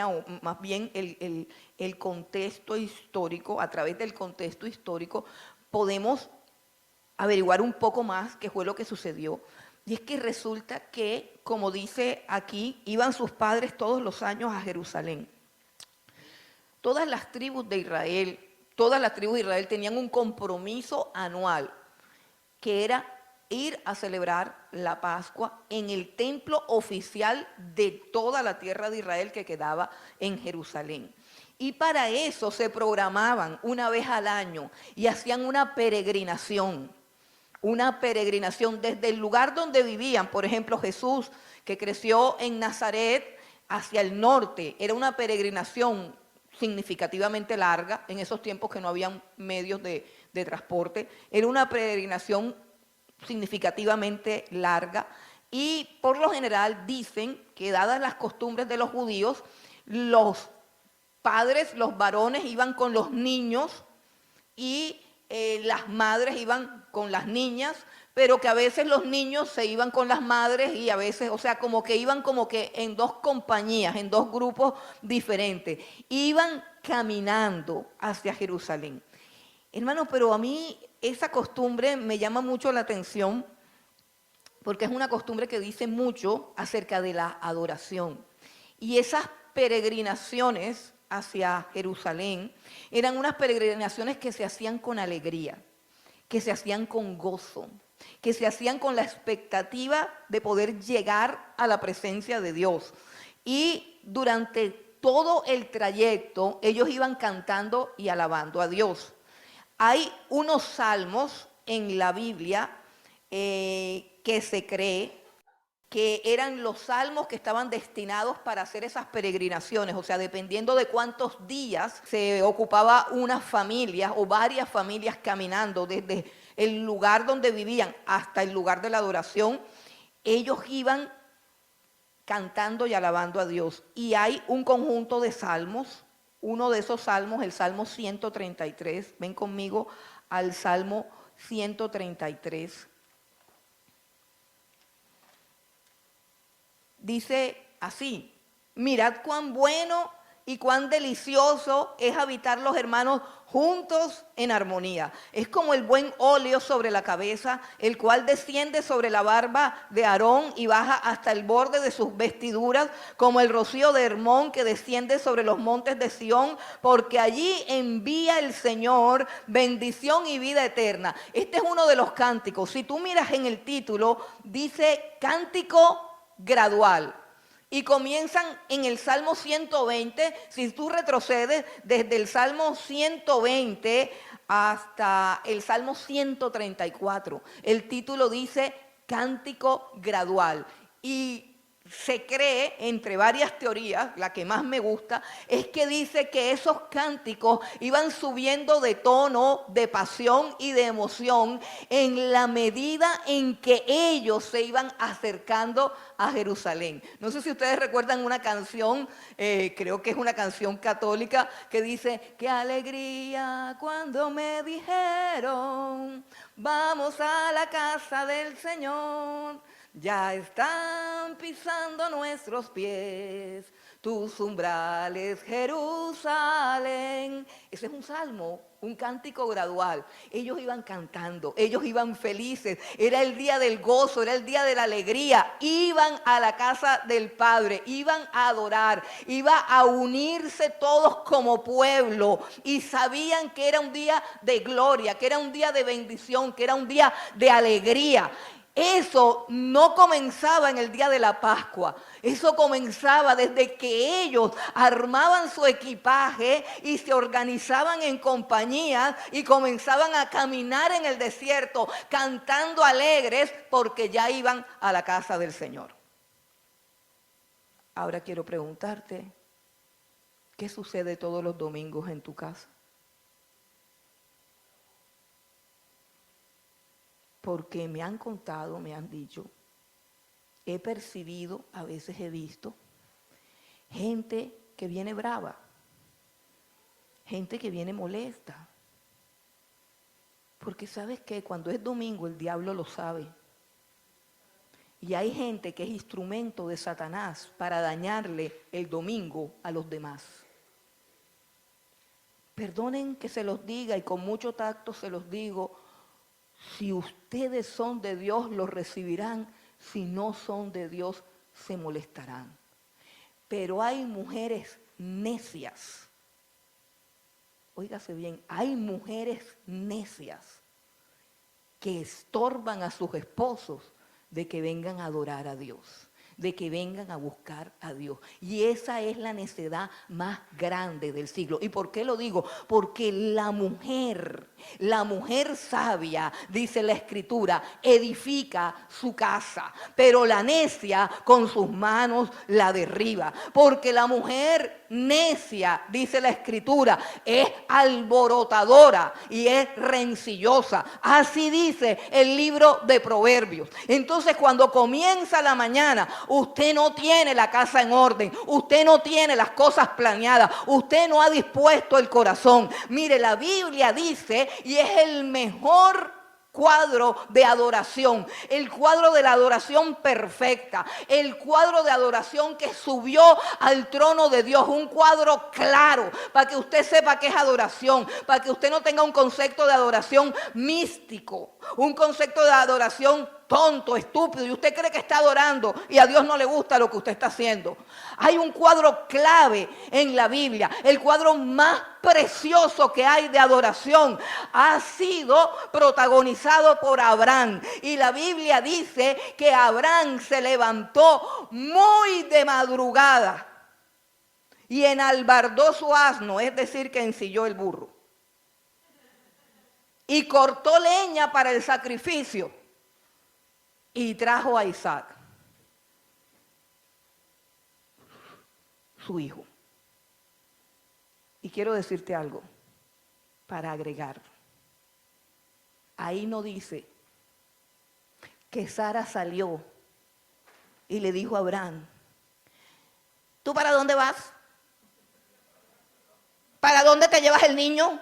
o más bien el contexto histórico, a través del contexto histórico, podemos averiguar un poco más qué fue lo que sucedió. Y es que resulta que, como dice aquí, iban sus padres todos los años a Jerusalén. Todas las tribus de Israel tenían un compromiso anual, que era ir a celebrar la Pascua en el templo oficial de toda la tierra de Israel que quedaba en Jerusalén. Y para eso se programaban una vez al año y hacían una peregrinación desde el lugar donde vivían. Por ejemplo, Jesús, que creció en Nazaret, hacia el norte, era una peregrinación significativamente larga, en esos tiempos que no habían medios de transporte, era una peregrinación significativamente larga y por lo general dicen que dadas las costumbres de los judíos, los padres, los varones iban con los niños y las madres iban con las niñas, pero que a veces los niños se iban con las madres y a veces, o sea, como que iban como que en 2 compañías, en 2 grupos diferentes. Iban caminando hacia Jerusalén. Hermano, pero a mí esa costumbre me llama mucho la atención porque es una costumbre que dice mucho acerca de la adoración. Y esas peregrinaciones hacia Jerusalén eran unas peregrinaciones que se hacían con alegría, que se hacían con gozo, que se hacían con la expectativa de poder llegar a la presencia de Dios. Y durante todo el trayecto ellos iban cantando y alabando a Dios. Hay unos salmos en la Biblia que se cree que eran los salmos que estaban destinados para hacer esas peregrinaciones, o sea, dependiendo de cuántos días se ocupaba una familia o varias familias caminando desde el lugar donde vivían hasta el lugar de la adoración, ellos iban cantando y alabando a Dios. Y hay un conjunto de salmos, uno de esos salmos, el Salmo 133, ven conmigo al Salmo 133. Dice así: mirad cuán bueno y cuán delicioso es habitar los hermanos juntos en armonía. Es como el buen óleo sobre la cabeza, el cual desciende sobre la barba de Aarón y baja hasta el borde de sus vestiduras, como el rocío de Hermón que desciende sobre los montes de Sión, porque allí envía el Señor bendición y vida eterna. Este es uno de los cánticos. Si tú miras en el título, dice cántico gradual. Y comienzan en el Salmo 120, si tú retrocedes desde el Salmo 120 hasta el Salmo 134, el título dice cántico gradual. Y se cree, entre varias teorías, la que más me gusta, es que dice que esos cánticos iban subiendo de tono, de pasión y de emoción en la medida en que ellos se iban acercando a Jerusalén. No sé si ustedes recuerdan una canción, creo que es una canción católica, que dice: qué alegría cuando me dijeron, vamos a la casa del Señor. Ya están pisando nuestros pies tus umbrales, Jerusalén. Ese es un salmo, un cántico gradual. Ellos iban cantando, ellos iban felices. Era el día del gozo, era el día de la alegría. Iban a la casa del Padre, iban a adorar, iba a unirse todos como pueblo. Y sabían que era un día de gloria, que era un día de bendición, que era un día de alegría. Eso no comenzaba en el día de la Pascua, eso comenzaba desde que ellos armaban su equipaje y se organizaban en compañías y comenzaban a caminar en el desierto cantando alegres porque ya iban a la casa del Señor. Ahora quiero preguntarte, ¿qué sucede todos los domingos en tu casa? Porque me han contado, me han dicho, he percibido, a veces he visto, gente que viene brava, gente que viene molesta. Porque sabes que cuando es domingo el diablo lo sabe. Y hay gente que es instrumento de Satanás para dañarle el domingo a los demás. Perdonen que se los diga y con mucho tacto se los digo. Si ustedes son de Dios, los recibirán. Si no son de Dios, se molestarán. Pero hay mujeres necias. Óigase bien, hay mujeres necias que estorban a sus esposos de que vengan a adorar a Dios, de que vengan a buscar a Dios. Y esa es la necedad más grande del siglo. ¿Y por qué lo digo? Porque la mujer sabia, dice la Escritura, edifica su casa, pero la necia con sus manos la derriba. Porque la mujer necia, dice la Escritura, es alborotadora y es rencillosa. Así dice el libro de Proverbios. Entonces, cuando comienza la mañana, usted no tiene la casa en orden, usted no tiene las cosas planeadas, usted no ha dispuesto el corazón. Mire, la Biblia dice, y es el mejor cuadro de adoración, el cuadro de la adoración perfecta, el cuadro de adoración que subió al trono de Dios, un cuadro claro para que usted sepa qué es adoración, para que usted no tenga un concepto de adoración místico, un concepto de adoración tonto, estúpido, y usted cree que está adorando y a Dios no le gusta lo que usted está haciendo. Hay un cuadro clave en la Biblia, el cuadro más precioso que hay de adoración. Ha sido protagonizado por Abraham. Y la Biblia dice que Abraham se levantó muy de madrugada y enalbardó su asno, es decir, que ensilló el burro. Y cortó leña para el sacrificio. Y trajo a Isaac, su hijo. Y quiero decirte algo para agregar. Ahí no dice que Sara salió y le dijo a Abraham, ¿tú para dónde vas? ¿Para dónde te llevas el niño?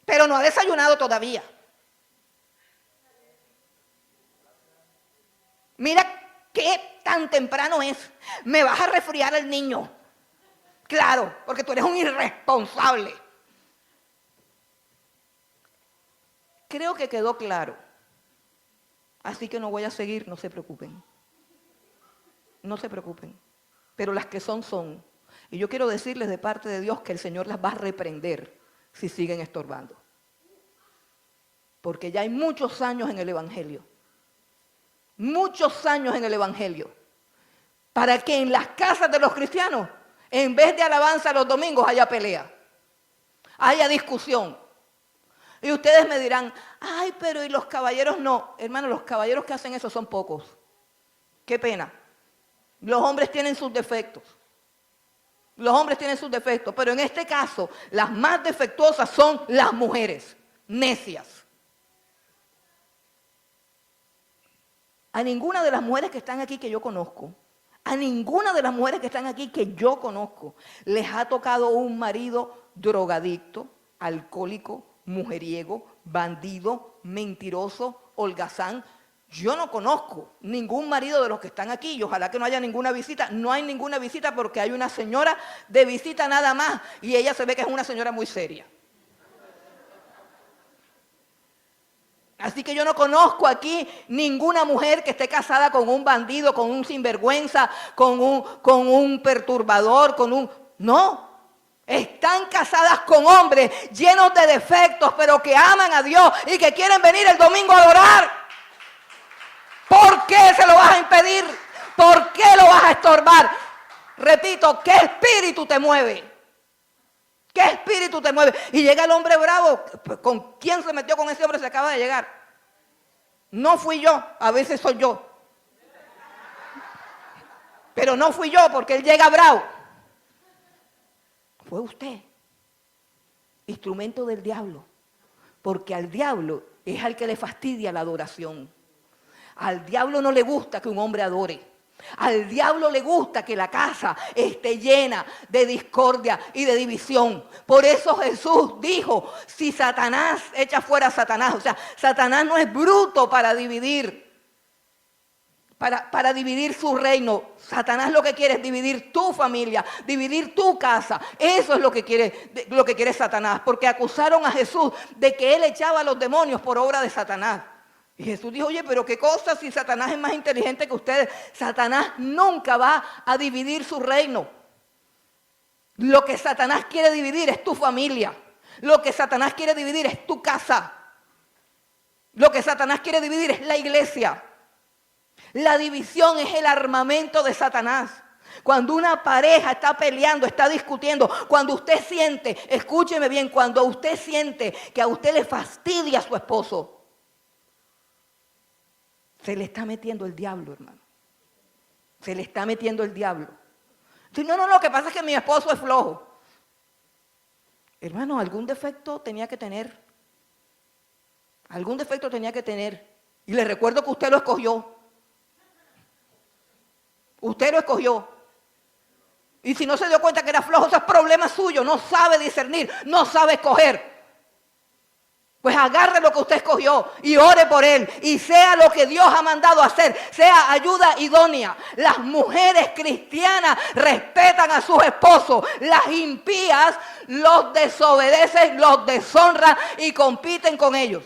Pero no ha desayunado todavía. Mira qué tan temprano es. Me vas a resfriar el niño. Claro, porque tú eres un irresponsable. Creo que quedó claro. Así que no voy a seguir, no se preocupen. No se preocupen. Pero las que son, son. Y yo quiero decirles de parte de Dios que el Señor las va a reprender si siguen estorbando. Porque ya hay muchos años en el Evangelio. Muchos años en el Evangelio, para que en las casas de los cristianos, en vez de alabanza los domingos, haya pelea, haya discusión. Y ustedes me dirán, ay, pero ¿y los caballeros no? Hermano, los caballeros que hacen eso son pocos. Qué pena. Los hombres tienen sus defectos. Los hombres tienen sus defectos, pero en este caso, las más defectuosas son las mujeres, necias. A ninguna de las mujeres que están aquí que yo conozco, a ninguna de las mujeres que están aquí que yo conozco, les ha tocado un marido drogadicto, alcohólico, mujeriego, bandido, mentiroso, holgazán. Yo no conozco ningún marido de los que están aquí y ojalá que no haya ninguna visita. No hay ninguna visita porque hay una señora de visita nada más y ella se ve que es una señora muy seria. Así que yo no conozco aquí ninguna mujer que esté casada con un bandido, con un sinvergüenza, con un perturbador, No, están casadas con hombres llenos de defectos, pero que aman a Dios y que quieren venir el domingo a adorar. ¿Por qué se lo vas a impedir? ¿Por qué lo vas a estorbar? Repito, ¿qué espíritu te mueve? ¿Qué espíritu te mueve? Y llega el hombre bravo. ¿Con quién se metió con ese hombre? Se acaba de llegar. No fui yo, a veces soy yo. Pero no fui yo porque él llega bravo. Fue usted. Instrumento del diablo. Porque al diablo es al que le fastidia la adoración. Al diablo no le gusta que un hombre adore. Al diablo le gusta que la casa esté llena de discordia y de división. Por eso Jesús dijo, si Satanás echa fuera a Satanás, o sea, Satanás no es bruto para dividir, para dividir su reino. Satanás lo que quiere es dividir tu familia, dividir tu casa. Eso es lo que quiere Satanás, porque acusaron a Jesús de que él echaba a los demonios por obra de Satanás. Y Jesús dijo, oye, pero qué cosa si Satanás es más inteligente que ustedes. Satanás nunca va a dividir su reino. Lo que Satanás quiere dividir es tu familia. Lo que Satanás quiere dividir es tu casa. Lo que Satanás quiere dividir es la iglesia. La división es el armamento de Satanás. Cuando una pareja está peleando, está discutiendo, cuando usted siente, escúcheme bien, cuando usted siente que a usted le fastidia a su esposo, se le está metiendo el diablo, hermano. Se le está metiendo el diablo. No, lo que pasa es que mi esposo es flojo. Hermano, algún defecto tenía que tener. Algún defecto tenía que tener. Y le recuerdo que usted lo escogió. Usted lo escogió. Y si no se dio cuenta que era flojo, eso es problema suyo. No sabe discernir, no sabe escoger. Pues agarre lo que usted escogió y ore por él. Y sea lo que Dios ha mandado hacer. Sea ayuda idónea. Las mujeres cristianas respetan a sus esposos. Las impías los desobedecen, los deshonran y compiten con ellos.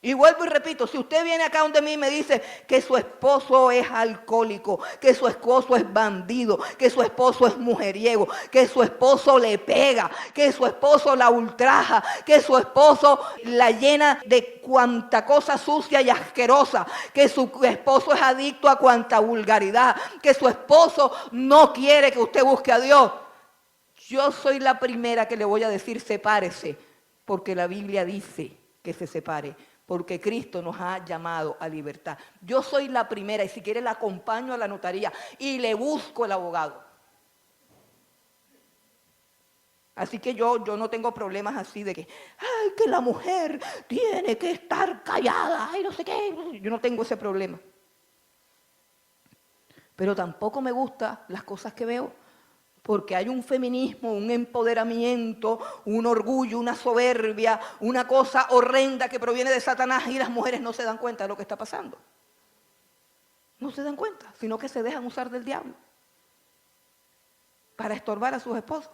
Y vuelvo y repito, si usted viene acá donde mí y me dice que su esposo es alcohólico, que su esposo es bandido, que su esposo es mujeriego, que su esposo le pega, que su esposo la ultraja, que su esposo la llena de cuanta cosa sucia y asquerosa, que su esposo es adicto a cuanta vulgaridad, que su esposo no quiere que usted busque a Dios, yo soy la primera que le voy a decir sepárese, porque la Biblia dice que se separe, porque Cristo nos ha llamado a libertad. Yo soy la primera y si quiere la acompaño a la notaría y le busco el abogado. Así que yo no tengo problemas así de que, ay, que la mujer tiene que estar callada, ay, no sé qué. Yo no tengo ese problema. Pero tampoco me gustan las cosas que veo, porque hay un feminismo, un empoderamiento, un orgullo, una soberbia, una cosa horrenda que proviene de Satanás y las mujeres no se dan cuenta de lo que está pasando. No se dan cuenta, sino que se dejan usar del diablo para estorbar a sus esposos.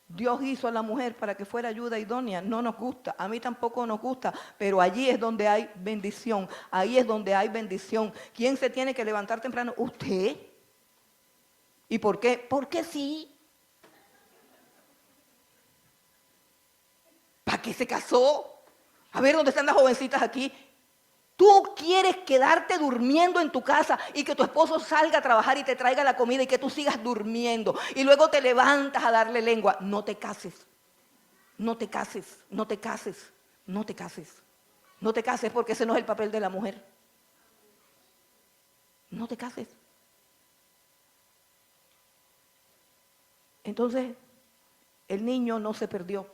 Dios hizo a la mujer para que fuera ayuda idónea. No nos gusta, a mí tampoco nos gusta, pero allí es donde hay bendición. Ahí es donde hay bendición. ¿Quién se tiene que levantar temprano? Usted. ¿Y por qué? Porque sí. ¿Para qué se casó? A ver, ¿dónde están las jovencitas aquí? Tú quieres quedarte durmiendo en tu casa y que tu esposo salga a trabajar y te traiga la comida y que tú sigas durmiendo y luego te levantas a darle lengua. No te cases, no te cases, no te cases, no te cases. No te cases porque ese no es el papel de la mujer. No te cases. Entonces, el niño no se perdió.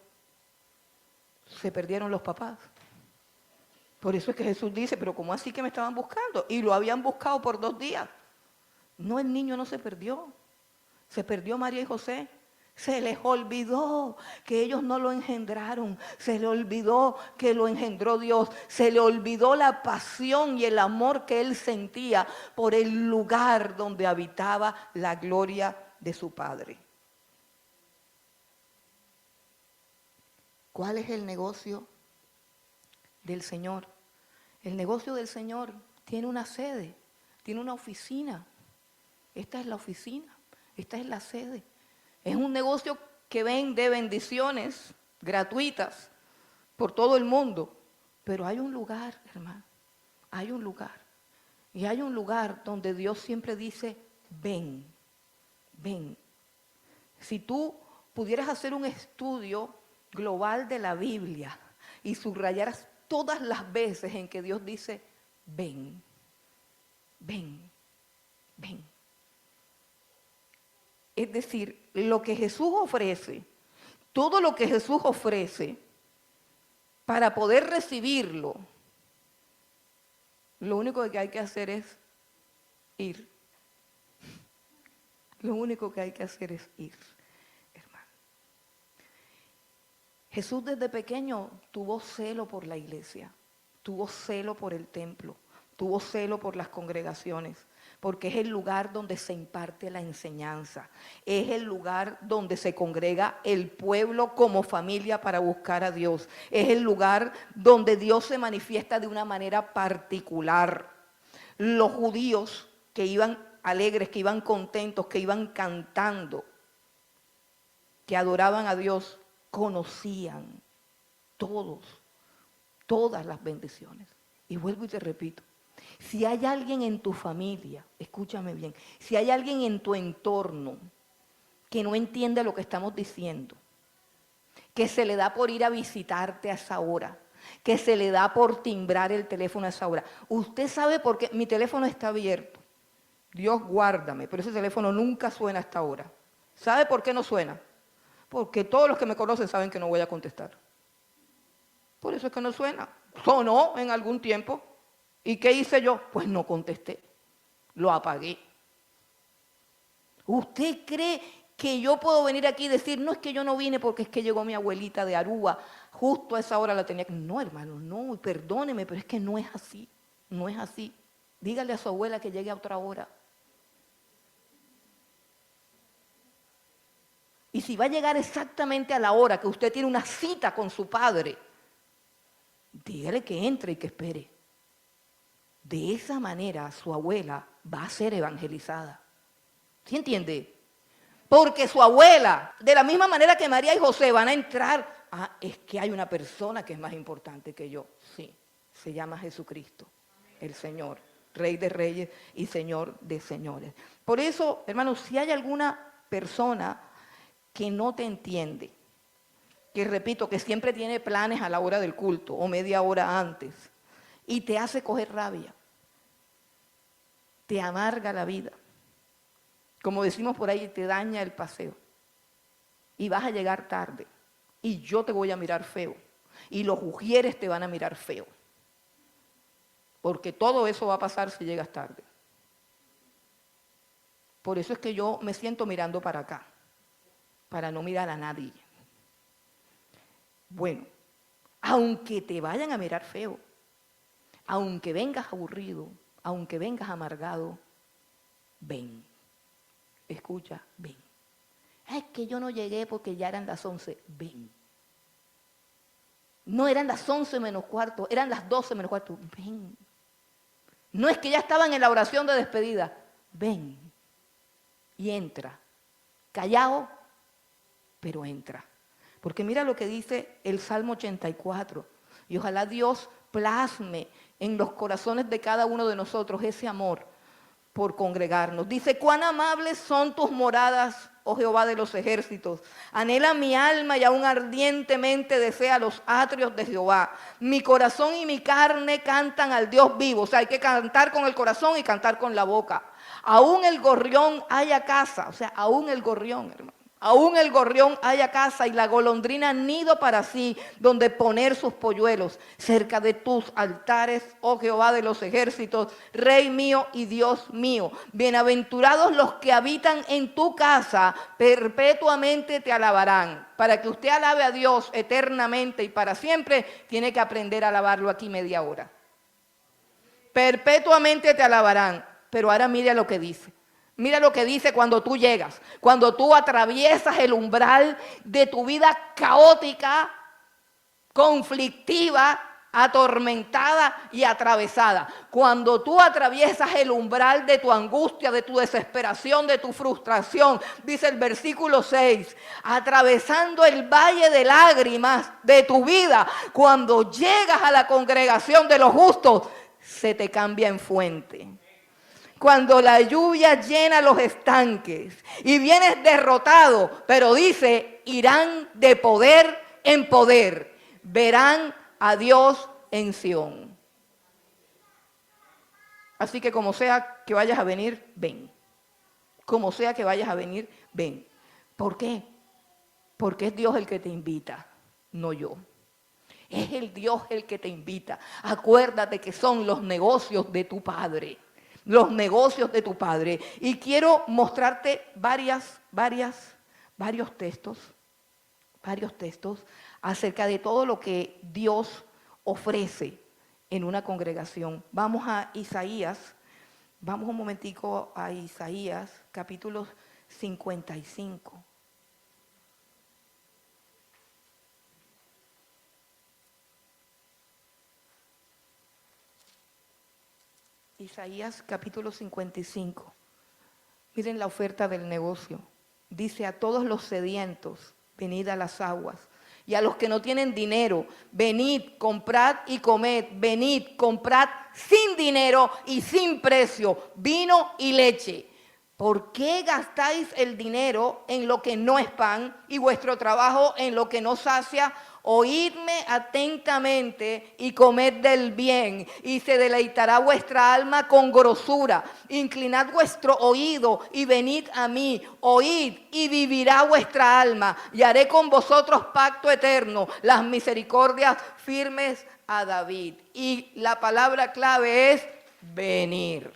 Se perdieron los papás. Por eso es que Jesús dice, pero ¿cómo así que me estaban buscando? Y lo habían buscado por 2 días. No, el niño no se perdió. Se perdió María y José. Se les olvidó que ellos no lo engendraron. Se le olvidó que lo engendró Dios. Se le olvidó la pasión y el amor que él sentía por el lugar donde habitaba la gloria de su Padre. ¿Cuál es el negocio del Señor? El negocio del Señor tiene una sede, tiene una oficina. Esta es la oficina, esta es la sede. Es un negocio que vende bendiciones gratuitas por todo el mundo. Pero hay un lugar, hermano, hay un lugar. Y hay un lugar donde Dios siempre dice, ven, ven. Si tú pudieras hacer un estudio global de la Biblia y subrayaras todas las veces en que Dios dice, ven, ven, ven. Es decir, lo que Jesús ofrece, todo lo que Jesús ofrece, para poder recibirlo, lo único que hay que hacer es ir. Lo único que hay que hacer es ir. Jesús desde pequeño tuvo celo por la iglesia, tuvo celo por el templo, tuvo celo por las congregaciones, porque es el lugar donde se imparte la enseñanza, es el lugar donde se congrega el pueblo como familia para buscar a Dios, es el lugar donde Dios se manifiesta de una manera particular. Los judíos que iban alegres, que iban contentos, que iban cantando, que adoraban a Dios, conocían todas las bendiciones. Y vuelvo y te repito, si hay alguien en tu familia, escúchame bien, si hay alguien en tu entorno que no entiende lo que estamos diciendo, que se le da por ir a visitarte a esa hora, que se le da por timbrar el teléfono a esa hora, usted sabe por qué, mi teléfono está abierto, Dios guárdame, pero ese teléfono nunca suena hasta ahora. ¿Sabe por qué no suena? Porque todos los que me conocen saben que no voy a contestar. Por eso es que no suena. Sonó en algún tiempo. ¿Y qué hice yo? Pues no contesté. Lo apagué. ¿Usted cree que yo puedo venir aquí y decir, no es que yo no vine porque es que llegó mi abuelita de Aruba, justo a esa hora la tenía que... No, hermano, no, perdóneme, pero es que no es así. No es así. Dígale a su abuela que llegue a otra hora. Y si va a llegar exactamente a la hora que usted tiene una cita con su padre, dígale que entre y que espere. De esa manera su abuela va a ser evangelizada. ¿Sí entiende? Porque su abuela, de la misma manera que María y José van a entrar, es que hay una persona que es más importante que yo. Sí, se llama Jesucristo, el Señor, Rey de Reyes y Señor de Señores. Por eso, hermanos, si hay alguna persona que no te entiende, que repito, que siempre tiene planes a la hora del culto o media hora antes, y te hace coger rabia, te amarga la vida, como decimos por ahí, te daña el paseo, y vas a llegar tarde, y yo te voy a mirar feo, y los ujieres te van a mirar feo, porque todo eso va a pasar si llegas tarde. Por eso es que yo me siento mirando para acá, para no mirar a nadie. Bueno, aunque te vayan a mirar feo, aunque vengas aburrido, aunque vengas amargado, ven. Escucha, ven. Es que yo no llegué porque ya eran las 11. Ven. No eran las 11 menos cuarto, eran las 12 menos cuarto. Ven. No es que ya estaban en la oración de despedida. Ven. Y entra. Callado, pero entra. Porque mira lo que dice el Salmo 84. Y ojalá Dios plasme en los corazones de cada uno de nosotros ese amor por congregarnos. Dice, cuán amables son tus moradas, oh Jehová de los ejércitos. Anhela mi alma y aún ardientemente desea los atrios de Jehová. Mi corazón y mi carne cantan al Dios vivo. O sea, hay que cantar con el corazón y cantar con la boca. Aún el gorrión haya casa. O sea, aún el gorrión, hermano. Aún el gorrión haya casa y la golondrina nido para sí, donde poner sus polluelos, cerca de tus altares, oh Jehová de los ejércitos, Rey mío y Dios mío. Bienaventurados los que habitan en tu casa, perpetuamente te alabarán. Para que usted alabe a Dios eternamente y para siempre, tiene que aprender a alabarlo aquí media hora. Perpetuamente te alabarán. Pero ahora mire lo que dice. Mira lo que dice cuando tú llegas, cuando tú atraviesas el umbral de tu vida caótica, conflictiva, atormentada y atravesada. Cuando tú atraviesas el umbral de tu angustia, de tu desesperación, de tu frustración, dice el versículo 6, atravesando el valle de lágrimas de tu vida, cuando llegas a la congregación de los justos, se te cambia en fuente. Cuando la lluvia llena los estanques y vienes derrotado, pero dice, irán de poder en poder, verán a Dios en Sión. Así que como sea que vayas a venir, ven. Como sea que vayas a venir, ven. ¿Por qué? Porque es Dios el que te invita, no yo. Es el Dios el que te invita. Acuérdate que son los negocios de tu Padre. Los negocios de tu Padre. Y quiero mostrarte varios textos acerca de todo lo que Dios ofrece en una congregación. Vamos a Isaías, vamos un momentico a Isaías, capítulo 55. Isaías capítulo 55. Miren la oferta del negocio. Dice, a todos los sedientos, venid a las aguas. Y a los que no tienen dinero, venid, comprad y comed. Venid, comprad sin dinero y sin precio, vino y leche. ¿Por qué gastáis el dinero en lo que no es pan y vuestro trabajo en lo que no sacia? Oídme atentamente y comed del bien, y se deleitará vuestra alma con grosura. Inclinad vuestro oído y venid a mí. Oíd y vivirá vuestra alma, y haré con vosotros pacto eterno, las misericordias firmes a David. Y la palabra clave es venir,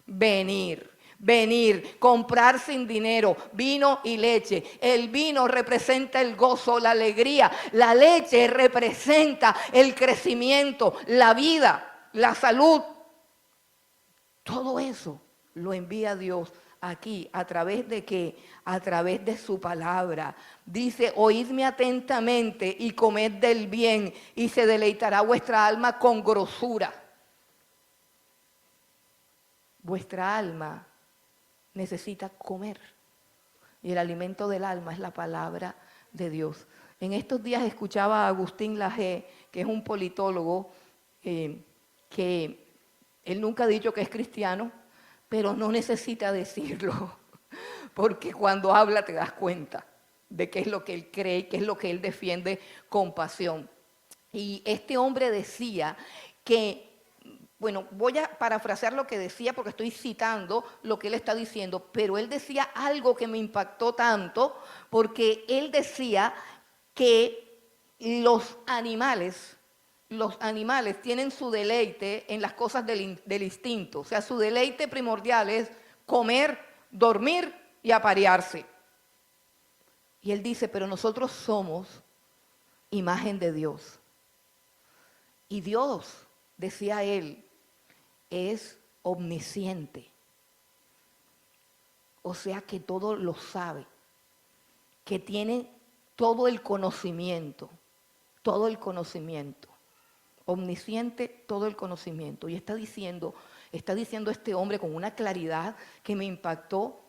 venir. Venir, comprar sin dinero, vino y leche. El vino representa el gozo, la alegría. La leche representa el crecimiento, la vida, la salud. Todo eso lo envía Dios aquí, ¿a través de qué? A través de su palabra. Dice, oídme atentamente y comed del bien, y se deleitará vuestra alma con grosura. Vuestra alma necesita comer. Y el alimento del alma es la palabra de Dios. En estos días escuchaba a Agustín Laje, que es un politólogo, que él nunca ha dicho que es cristiano, pero no necesita decirlo, porque cuando habla te das cuenta de qué es lo que él cree, qué es lo que él defiende con pasión. Y este hombre decía que, bueno, voy a parafrasear lo que decía porque estoy citando lo que él está diciendo, pero él decía algo que me impactó tanto, porque él decía que los animales tienen su deleite en las cosas del instinto. O sea, su deleite primordial es comer, dormir y aparearse. Y él dice, pero nosotros somos imagen de Dios. Y Dios, decía él, es omnisciente. O sea que todo lo sabe, que tiene todo el conocimiento. Omnisciente, todo el conocimiento. Y está diciendo este hombre con una claridad que me impactó,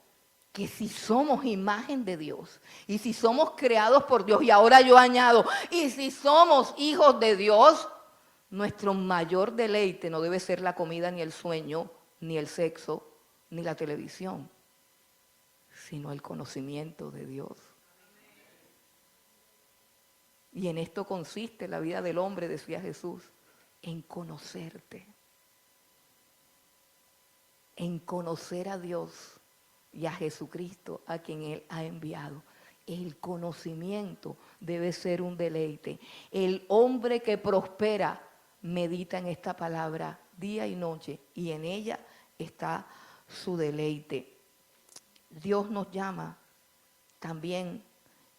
que si somos imagen de Dios, y si somos creados por Dios, y ahora yo añado, y si somos hijos de Dios, nuestro mayor deleite no debe ser la comida, ni el sueño, ni el sexo, ni la televisión, sino el conocimiento de Dios. Y en esto consiste la vida del hombre, decía Jesús, en conocerte, en conocer a Dios y a Jesucristo, a quien Él ha enviado. El conocimiento debe ser un deleite. El hombre que prospera medita en esta palabra día y noche, y en ella está su deleite. Dios nos llama también.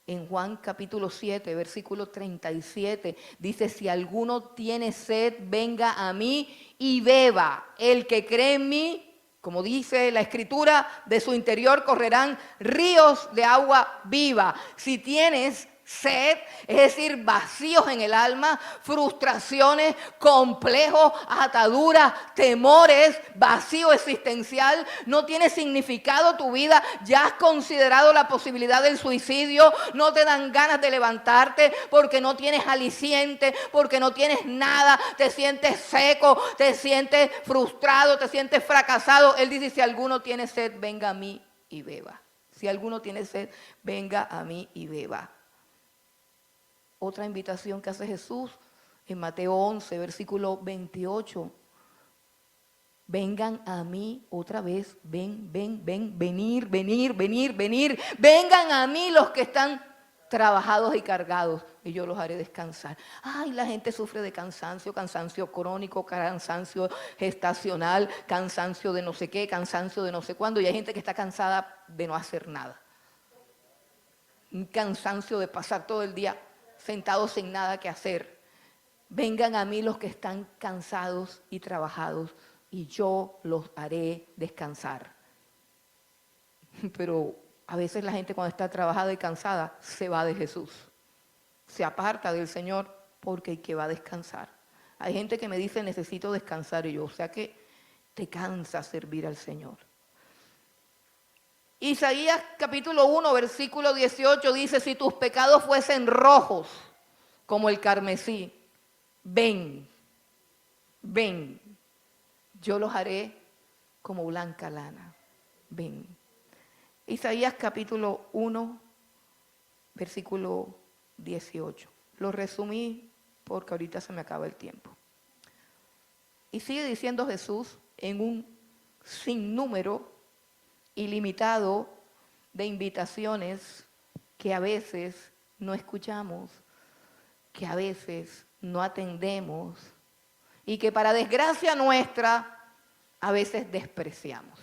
En Juan capítulo 7, versículo 37, dice, si alguno tiene sed, venga a mí y beba. El que cree en mí, como dice la Escritura, de su interior correrán ríos de agua viva. Si tienes sed, es decir, vacíos en el alma, frustraciones, complejos, ataduras, temores, vacío existencial, no tiene significado tu vida, ya has considerado la posibilidad del suicidio, no te dan ganas de levantarte porque no tienes aliciente, porque no tienes nada, te sientes seco, te sientes frustrado, te sientes fracasado. Él dice, si alguno tiene sed, venga a mí y beba. Si alguno tiene sed, venga a mí y beba. Otra invitación que hace Jesús en Mateo 11, versículo 28. Vengan a mí otra vez, venir. Vengan a mí los que están trabajados y cargados, y yo los haré descansar. Ay, la gente sufre de cansancio crónico, cansancio gestacional, cansancio de no sé qué, cansancio de no sé cuándo, y hay gente que está cansada de no hacer nada. Un cansancio de pasar todo el día sentados sin nada que hacer. Vengan a mí los que están cansados y trabajados, y yo los haré descansar. Pero a veces la gente cuando está trabajada y cansada se va de Jesús, se aparta del Señor porque el que va a descansar. Hay gente que me dice necesito descansar, y yo, o sea que te cansa servir al Señor. Isaías capítulo 1, versículo 18 dice, si tus pecados fuesen rojos como el carmesí, ven, yo los haré como blanca lana, ven. Isaías capítulo 1, versículo 18. Lo resumí porque ahorita se me acaba el tiempo. Y sigue diciendo Jesús en un sinnúmero ilimitado de invitaciones que a veces no escuchamos, que a veces no atendemos y que para desgracia nuestra a veces despreciamos.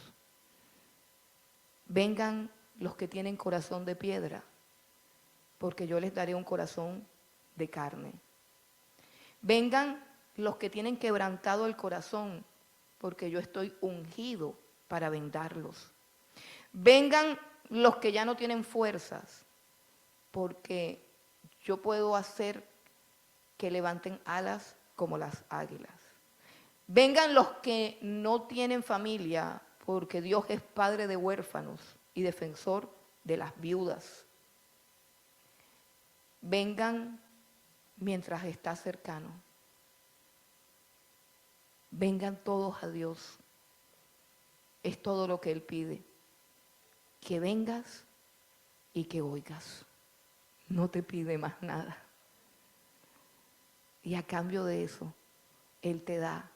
Vengan los que tienen corazón de piedra, porque yo les daré un corazón de carne. Vengan los que tienen quebrantado el corazón, porque yo estoy ungido para vendarlos. Vengan los que ya no tienen fuerzas, porque yo puedo hacer que levanten alas como las águilas. Vengan los que no tienen familia, porque Dios es padre de huérfanos y defensor de las viudas. Vengan mientras está cercano. Vengan todos a Dios. Es todo lo que Él pide. Que vengas y que oigas. No te pide más nada. Y a cambio de eso, Él te da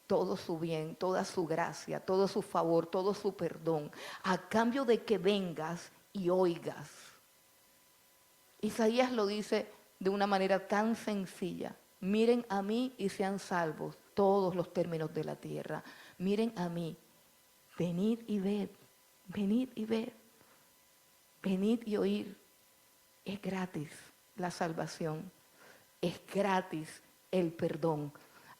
todo su bien, toda su gracia, todo su favor, todo su perdón, a cambio de que vengas y oigas. Isaías lo dice de una manera tan sencilla. Miren a mí y sean salvos todos los términos de la tierra. Miren a mí, venid y ved, venid y ved, venid y oír. Es gratis la salvación, es gratis el perdón.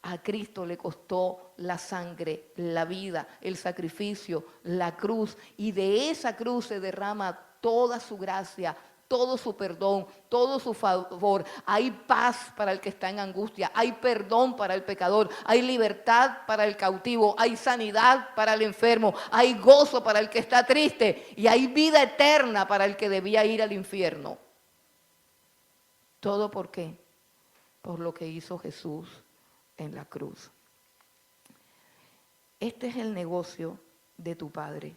A Cristo le costó la sangre, la vida, el sacrificio, la cruz, y de esa cruz se derrama toda su gracia, todo su perdón, todo su favor. Hay paz para el que está en angustia, hay perdón para el pecador, hay libertad para el cautivo, hay sanidad para el enfermo, hay gozo para el que está triste y hay vida eterna para el que debía ir al infierno. ¿Todo por qué? Por lo que hizo Jesús en la cruz. Este es el negocio de tu Padre.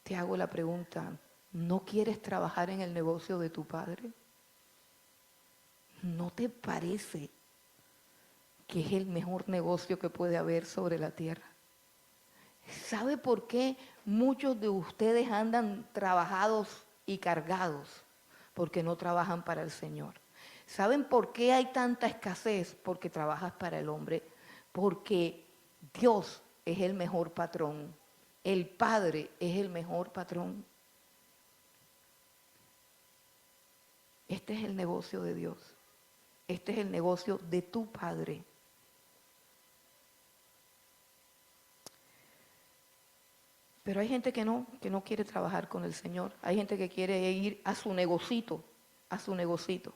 Te hago la pregunta, ¿no quieres trabajar en el negocio de tu Padre? ¿No te parece que es el mejor negocio que puede haber sobre la tierra? ¿Sabe por qué muchos de ustedes andan trabajados y cargados? Porque no trabajan para el Señor. ¿Saben por qué hay tanta escasez? Porque trabajas para el hombre. Porque Dios es el mejor patrón. El Padre es el mejor patrón. Este es el negocio de Dios. Este es el negocio de tu Padre. Pero hay gente que no quiere trabajar con el Señor. Hay gente que quiere ir a su negocito, a su negocito.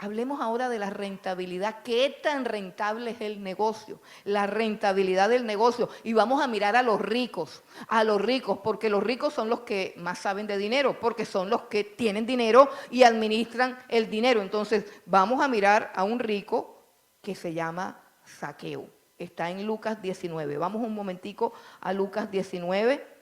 Hablemos ahora de la rentabilidad. ¿Qué tan rentable es el negocio? La rentabilidad del negocio. Y vamos a mirar a los ricos, porque los ricos son los que más saben de dinero, porque son los que tienen dinero y administran el dinero. Entonces, vamos a mirar a un rico que se llama Zaqueo. Está en Lucas 19. Vamos un momentico a Lucas 19.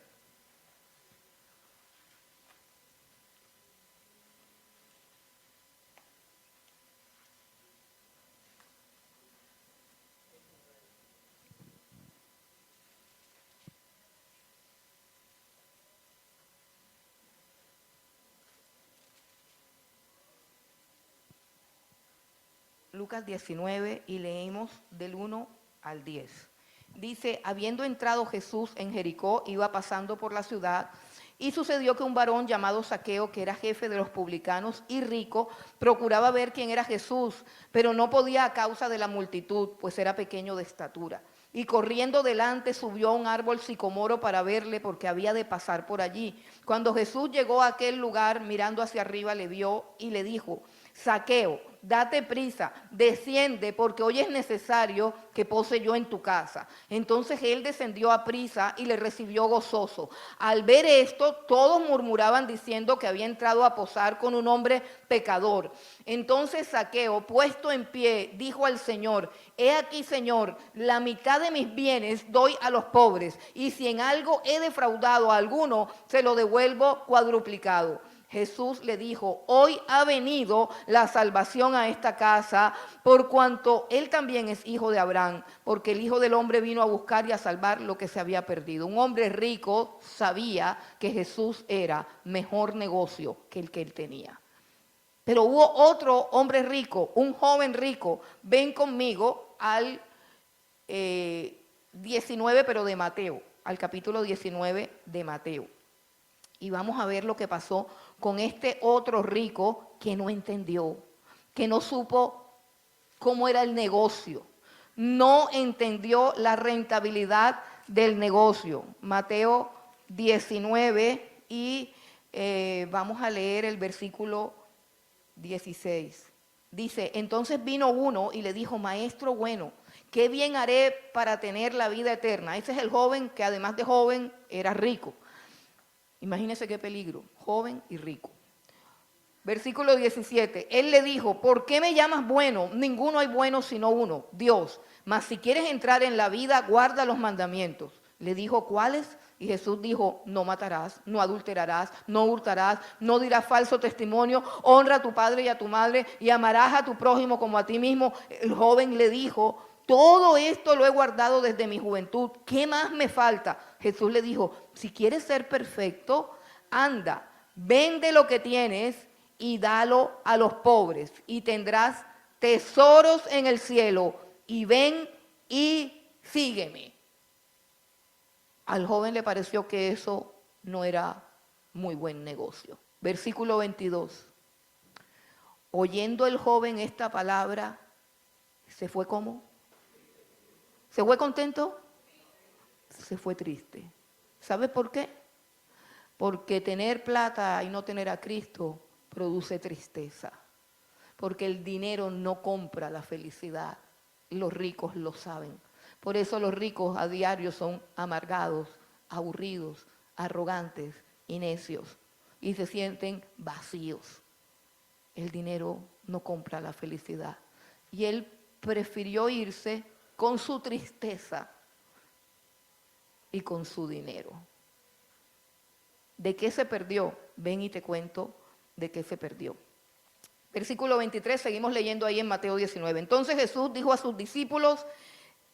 Lucas 19 y leemos del 1 al 10. Dice, habiendo entrado Jesús en Jericó, iba pasando por la ciudad, y sucedió que un varón llamado Zaqueo, que era jefe de los publicanos y rico, procuraba ver quién era Jesús, pero no podía a causa de la multitud, pues era pequeño de estatura. Y corriendo delante subió a un árbol sicomoro para verle, porque había de pasar por allí. Cuando Jesús llegó a aquel lugar, mirando hacia arriba, le vio y le dijo, Zaqueo, date prisa, desciende, porque hoy es necesario que pose yo en tu casa. Entonces él descendió a prisa y le recibió gozoso. Al ver esto, todos murmuraban diciendo que había entrado a posar con un hombre pecador. Entonces Zaqueo, puesto en pie, dijo al Señor, he aquí, Señor, la mitad de mis bienes doy a los pobres, y si en algo he defraudado a alguno, se lo devuelvo cuadruplicado. Jesús le dijo, hoy ha venido la salvación a esta casa, por cuanto él también es hijo de Abraham, porque el Hijo del Hombre vino a buscar y a salvar lo que se había perdido. Un hombre rico sabía que Jesús era mejor negocio que el que él tenía. Pero hubo otro hombre rico, un joven rico. Ven conmigo al 19, pero de Mateo, al capítulo 19 de Mateo. Y vamos a ver lo que pasó con este otro rico que no entendió, que no supo cómo era el negocio, no entendió la rentabilidad del negocio. Mateo 19 y vamos a leer el versículo 16. Dice, entonces vino uno y le dijo, maestro bueno, ¿qué bien haré para tener la vida eterna? Ese es el joven que además de joven era rico. Imagínense qué peligro, joven y rico. Versículo 17, él le dijo, ¿por qué me llamas bueno? Ninguno hay bueno sino uno, Dios. Mas si quieres entrar en la vida, guarda los mandamientos. Le dijo, ¿cuáles? Y Jesús dijo, no matarás, no adulterarás, no hurtarás, no dirás falso testimonio, honra a tu padre y a tu madre y amarás a tu prójimo como a ti mismo. El joven le dijo, todo esto lo he guardado desde mi juventud, ¿qué más me falta? Jesús le dijo, si quieres ser perfecto, anda, vende lo que tienes y dalo a los pobres y tendrás tesoros en el cielo y ven y sígueme. Al joven le pareció que eso no era muy buen negocio. Versículo 22. Oyendo el joven esta palabra, ¿se fue cómo? ¿Se fue contento? Se fue triste. ¿Sabe por qué? Porque tener plata y no tener a Cristo produce tristeza. Porque el dinero no compra la felicidad. Los ricos lo saben. Por eso los ricos a diario son amargados, aburridos, arrogantes y necios. Y se sienten vacíos. El dinero no compra la felicidad. Y él prefirió irse con su tristeza y con su dinero. ¿De qué se perdió? Ven y te cuento de qué se perdió. Versículo 23, seguimos leyendo ahí en Mateo 19. Entonces Jesús dijo a sus discípulos,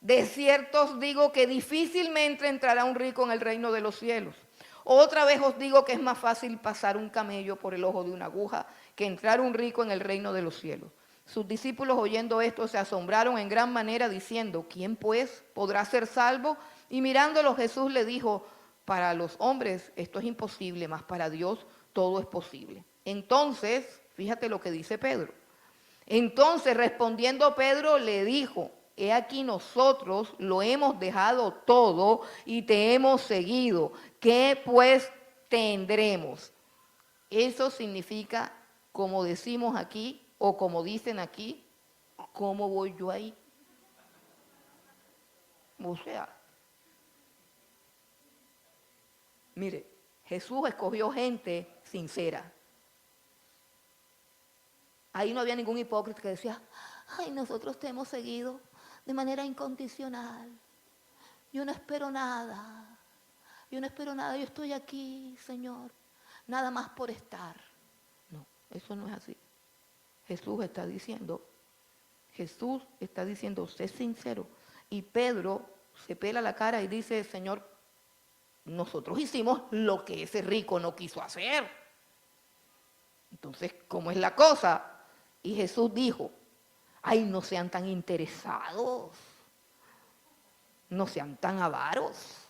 de cierto os digo que difícilmente entrará un rico en el reino de los cielos. Otra vez os digo que es más fácil pasar un camello por el ojo de una aguja que entrar un rico en el reino de los cielos. Sus discípulos oyendo esto se asombraron en gran manera diciendo, ¿quién pues podrá ser salvo? Y mirándolo Jesús le dijo, para los hombres esto es imposible, mas para Dios todo es posible. Entonces, fíjate lo que dice Pedro. Entonces respondiendo Pedro le dijo, he aquí nosotros lo hemos dejado todo y te hemos seguido. ¿Qué pues tendremos? Eso significa, como decimos aquí, o como dicen aquí, ¿cómo voy yo ahí? O sea, mire, Jesús escogió gente sincera. Ahí no había ningún hipócrita que decía, ay, nosotros te hemos seguido de manera incondicional. Yo no espero nada. Yo no espero nada. Yo estoy aquí, Señor, nada más por estar. No, eso no es así. Jesús está diciendo, sé sincero. Y Pedro se pela la cara y dice, Señor, nosotros hicimos lo que ese rico no quiso hacer. Entonces, ¿cómo es la cosa? Y Jesús dijo, ay, no sean tan interesados, no sean tan avaros,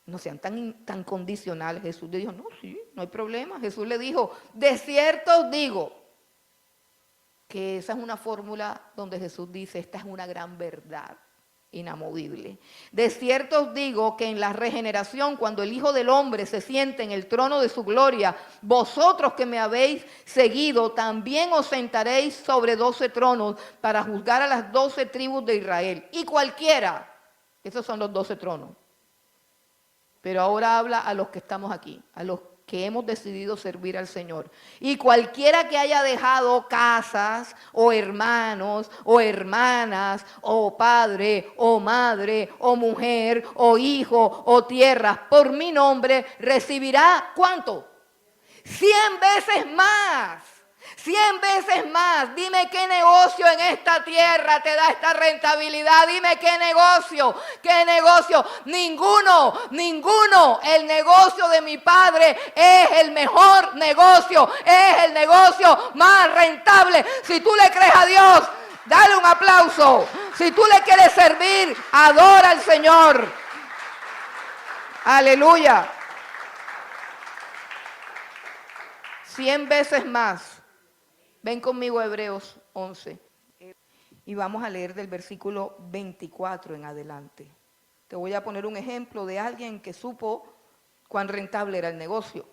no sean tan condicionales. Jesús le dijo, no, sí, no hay problema. Jesús le dijo, de cierto os digo, que esa es una fórmula donde Jesús dice, esta es una gran verdad inamovible. De cierto os digo que en la regeneración, cuando el Hijo del Hombre se siente en el trono de su gloria, vosotros que me habéis seguido, también os sentaréis sobre 12 tronos para juzgar a las 12 tribus de Israel. Y cualquiera, esos son los 12 tronos. Pero ahora habla a los que estamos aquí, a los que hemos decidido servir al Señor. Y cualquiera que haya dejado casas, o hermanos, o hermanas, o padre, o madre, o mujer, o hijo, o tierras, por mi nombre, recibirá, ¿cuánto? 100 veces más. 100 veces más. Dime qué negocio en esta tierra te da esta rentabilidad. Dime qué negocio, qué negocio. Ninguno. El negocio de mi Padre es el mejor negocio. Es el negocio más rentable. Si tú le crees a Dios, dale un aplauso. Si tú le quieres servir, adora al Señor. Aleluya. 100 veces más. Ven conmigo a Hebreos 11 y vamos a leer del versículo 24 en adelante. Te voy a poner un ejemplo de alguien que supo cuán rentable era el negocio.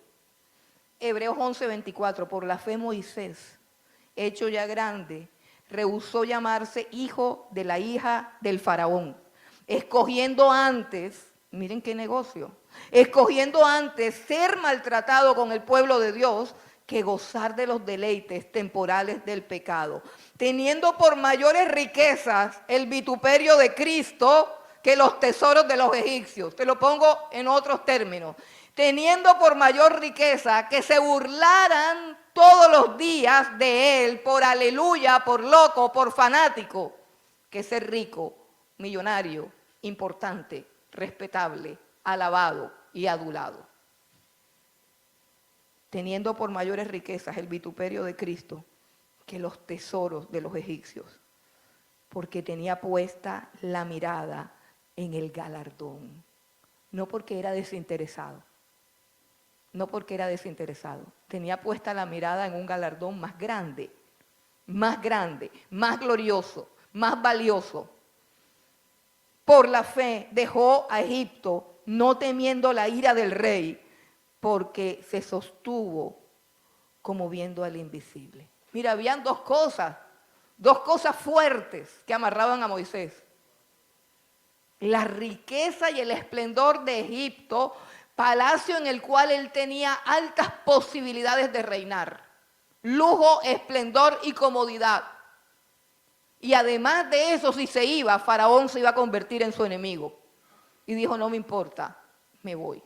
Hebreos 11:24, por la fe Moisés, hecho ya grande, rehusó llamarse hijo de la hija del faraón, escogiendo antes, miren qué negocio, escogiendo antes ser maltratado con el pueblo de Dios que gozar de los deleites temporales del pecado, teniendo por mayores riquezas el vituperio de Cristo que los tesoros de los egipcios. Te lo pongo en otros términos. Teniendo por mayor riqueza que se burlaran todos los días de él por aleluya, por loco, por fanático, que ser rico, millonario, importante, respetable, alabado y adulado. Teniendo por mayores riquezas el vituperio de Cristo que los tesoros de los egipcios, porque tenía puesta la mirada en el galardón, no porque era desinteresado. No porque era desinteresado, tenía puesta la mirada en un galardón más grande, más glorioso, más valioso. Por la fe dejó a Egipto, no temiendo la ira del rey, porque se sostuvo como viendo al invisible. Mira, habían dos cosas fuertes que amarraban a Moisés. La riqueza y el esplendor de Egipto, palacio en el cual él tenía altas posibilidades de reinar, lujo, esplendor y comodidad. Y además de eso, si se iba, Faraón se iba a convertir en su enemigo. Y dijo, no me importa, me voy.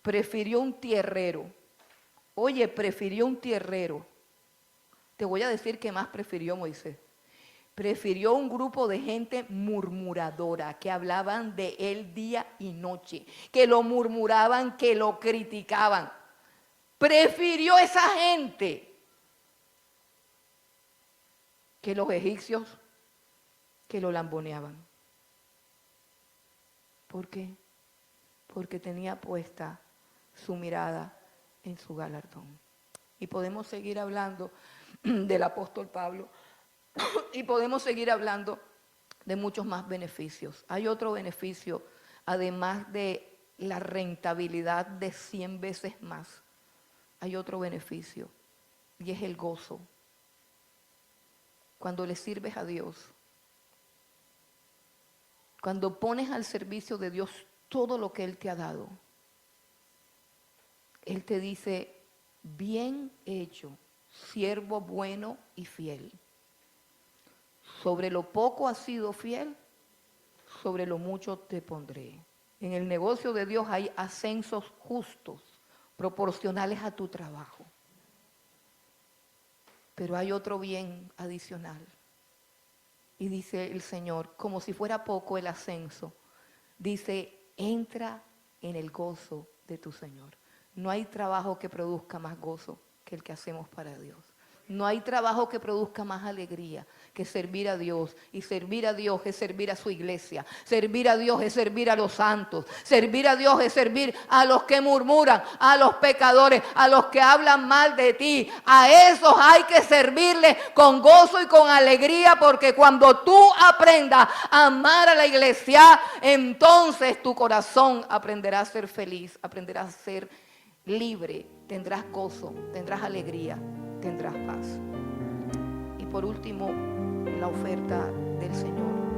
Prefirió un tierrero. Oye, prefirió un tierrero. Te voy a decir qué más prefirió Moisés. Prefirió un grupo de gente murmuradora que hablaban de él día y noche, que lo murmuraban, que lo criticaban. Prefirió esa gente que los egipcios que lo lamboneaban. ¿Por qué? Porque tenía puesta su mirada en su galardón. Y podemos seguir hablando del apóstol Pablo. Y podemos seguir hablando de muchos más beneficios. Hay otro beneficio, además de la rentabilidad de 100 veces más. Hay otro beneficio, y es el gozo. Cuando le sirves a Dios, cuando pones al servicio de Dios todo lo que Él te ha dado, Él te dice, bien hecho, siervo bueno y fiel. Sobre lo poco has sido fiel, sobre lo mucho te pondré. En el negocio de Dios hay ascensos justos, proporcionales a tu trabajo. Pero hay otro bien adicional. Y dice el Señor, como si fuera poco el ascenso, dice, entra en el gozo de tu Señor. No hay trabajo que produzca más gozo que el que hacemos para Dios. No hay trabajo que produzca más alegría que servir a Dios. Y servir a Dios es servir a su iglesia. Servir a Dios es servir a los santos. Servir a Dios es servir a los que murmuran, a los pecadores, a los que hablan mal de ti. A esos hay que servirles con gozo y con alegría, porque cuando tú aprendas a amar a la iglesia, entonces tu corazón aprenderá a ser feliz, aprenderá a ser libre, tendrás gozo, tendrás alegría, tendrás paz. Y por último, la oferta del Señor.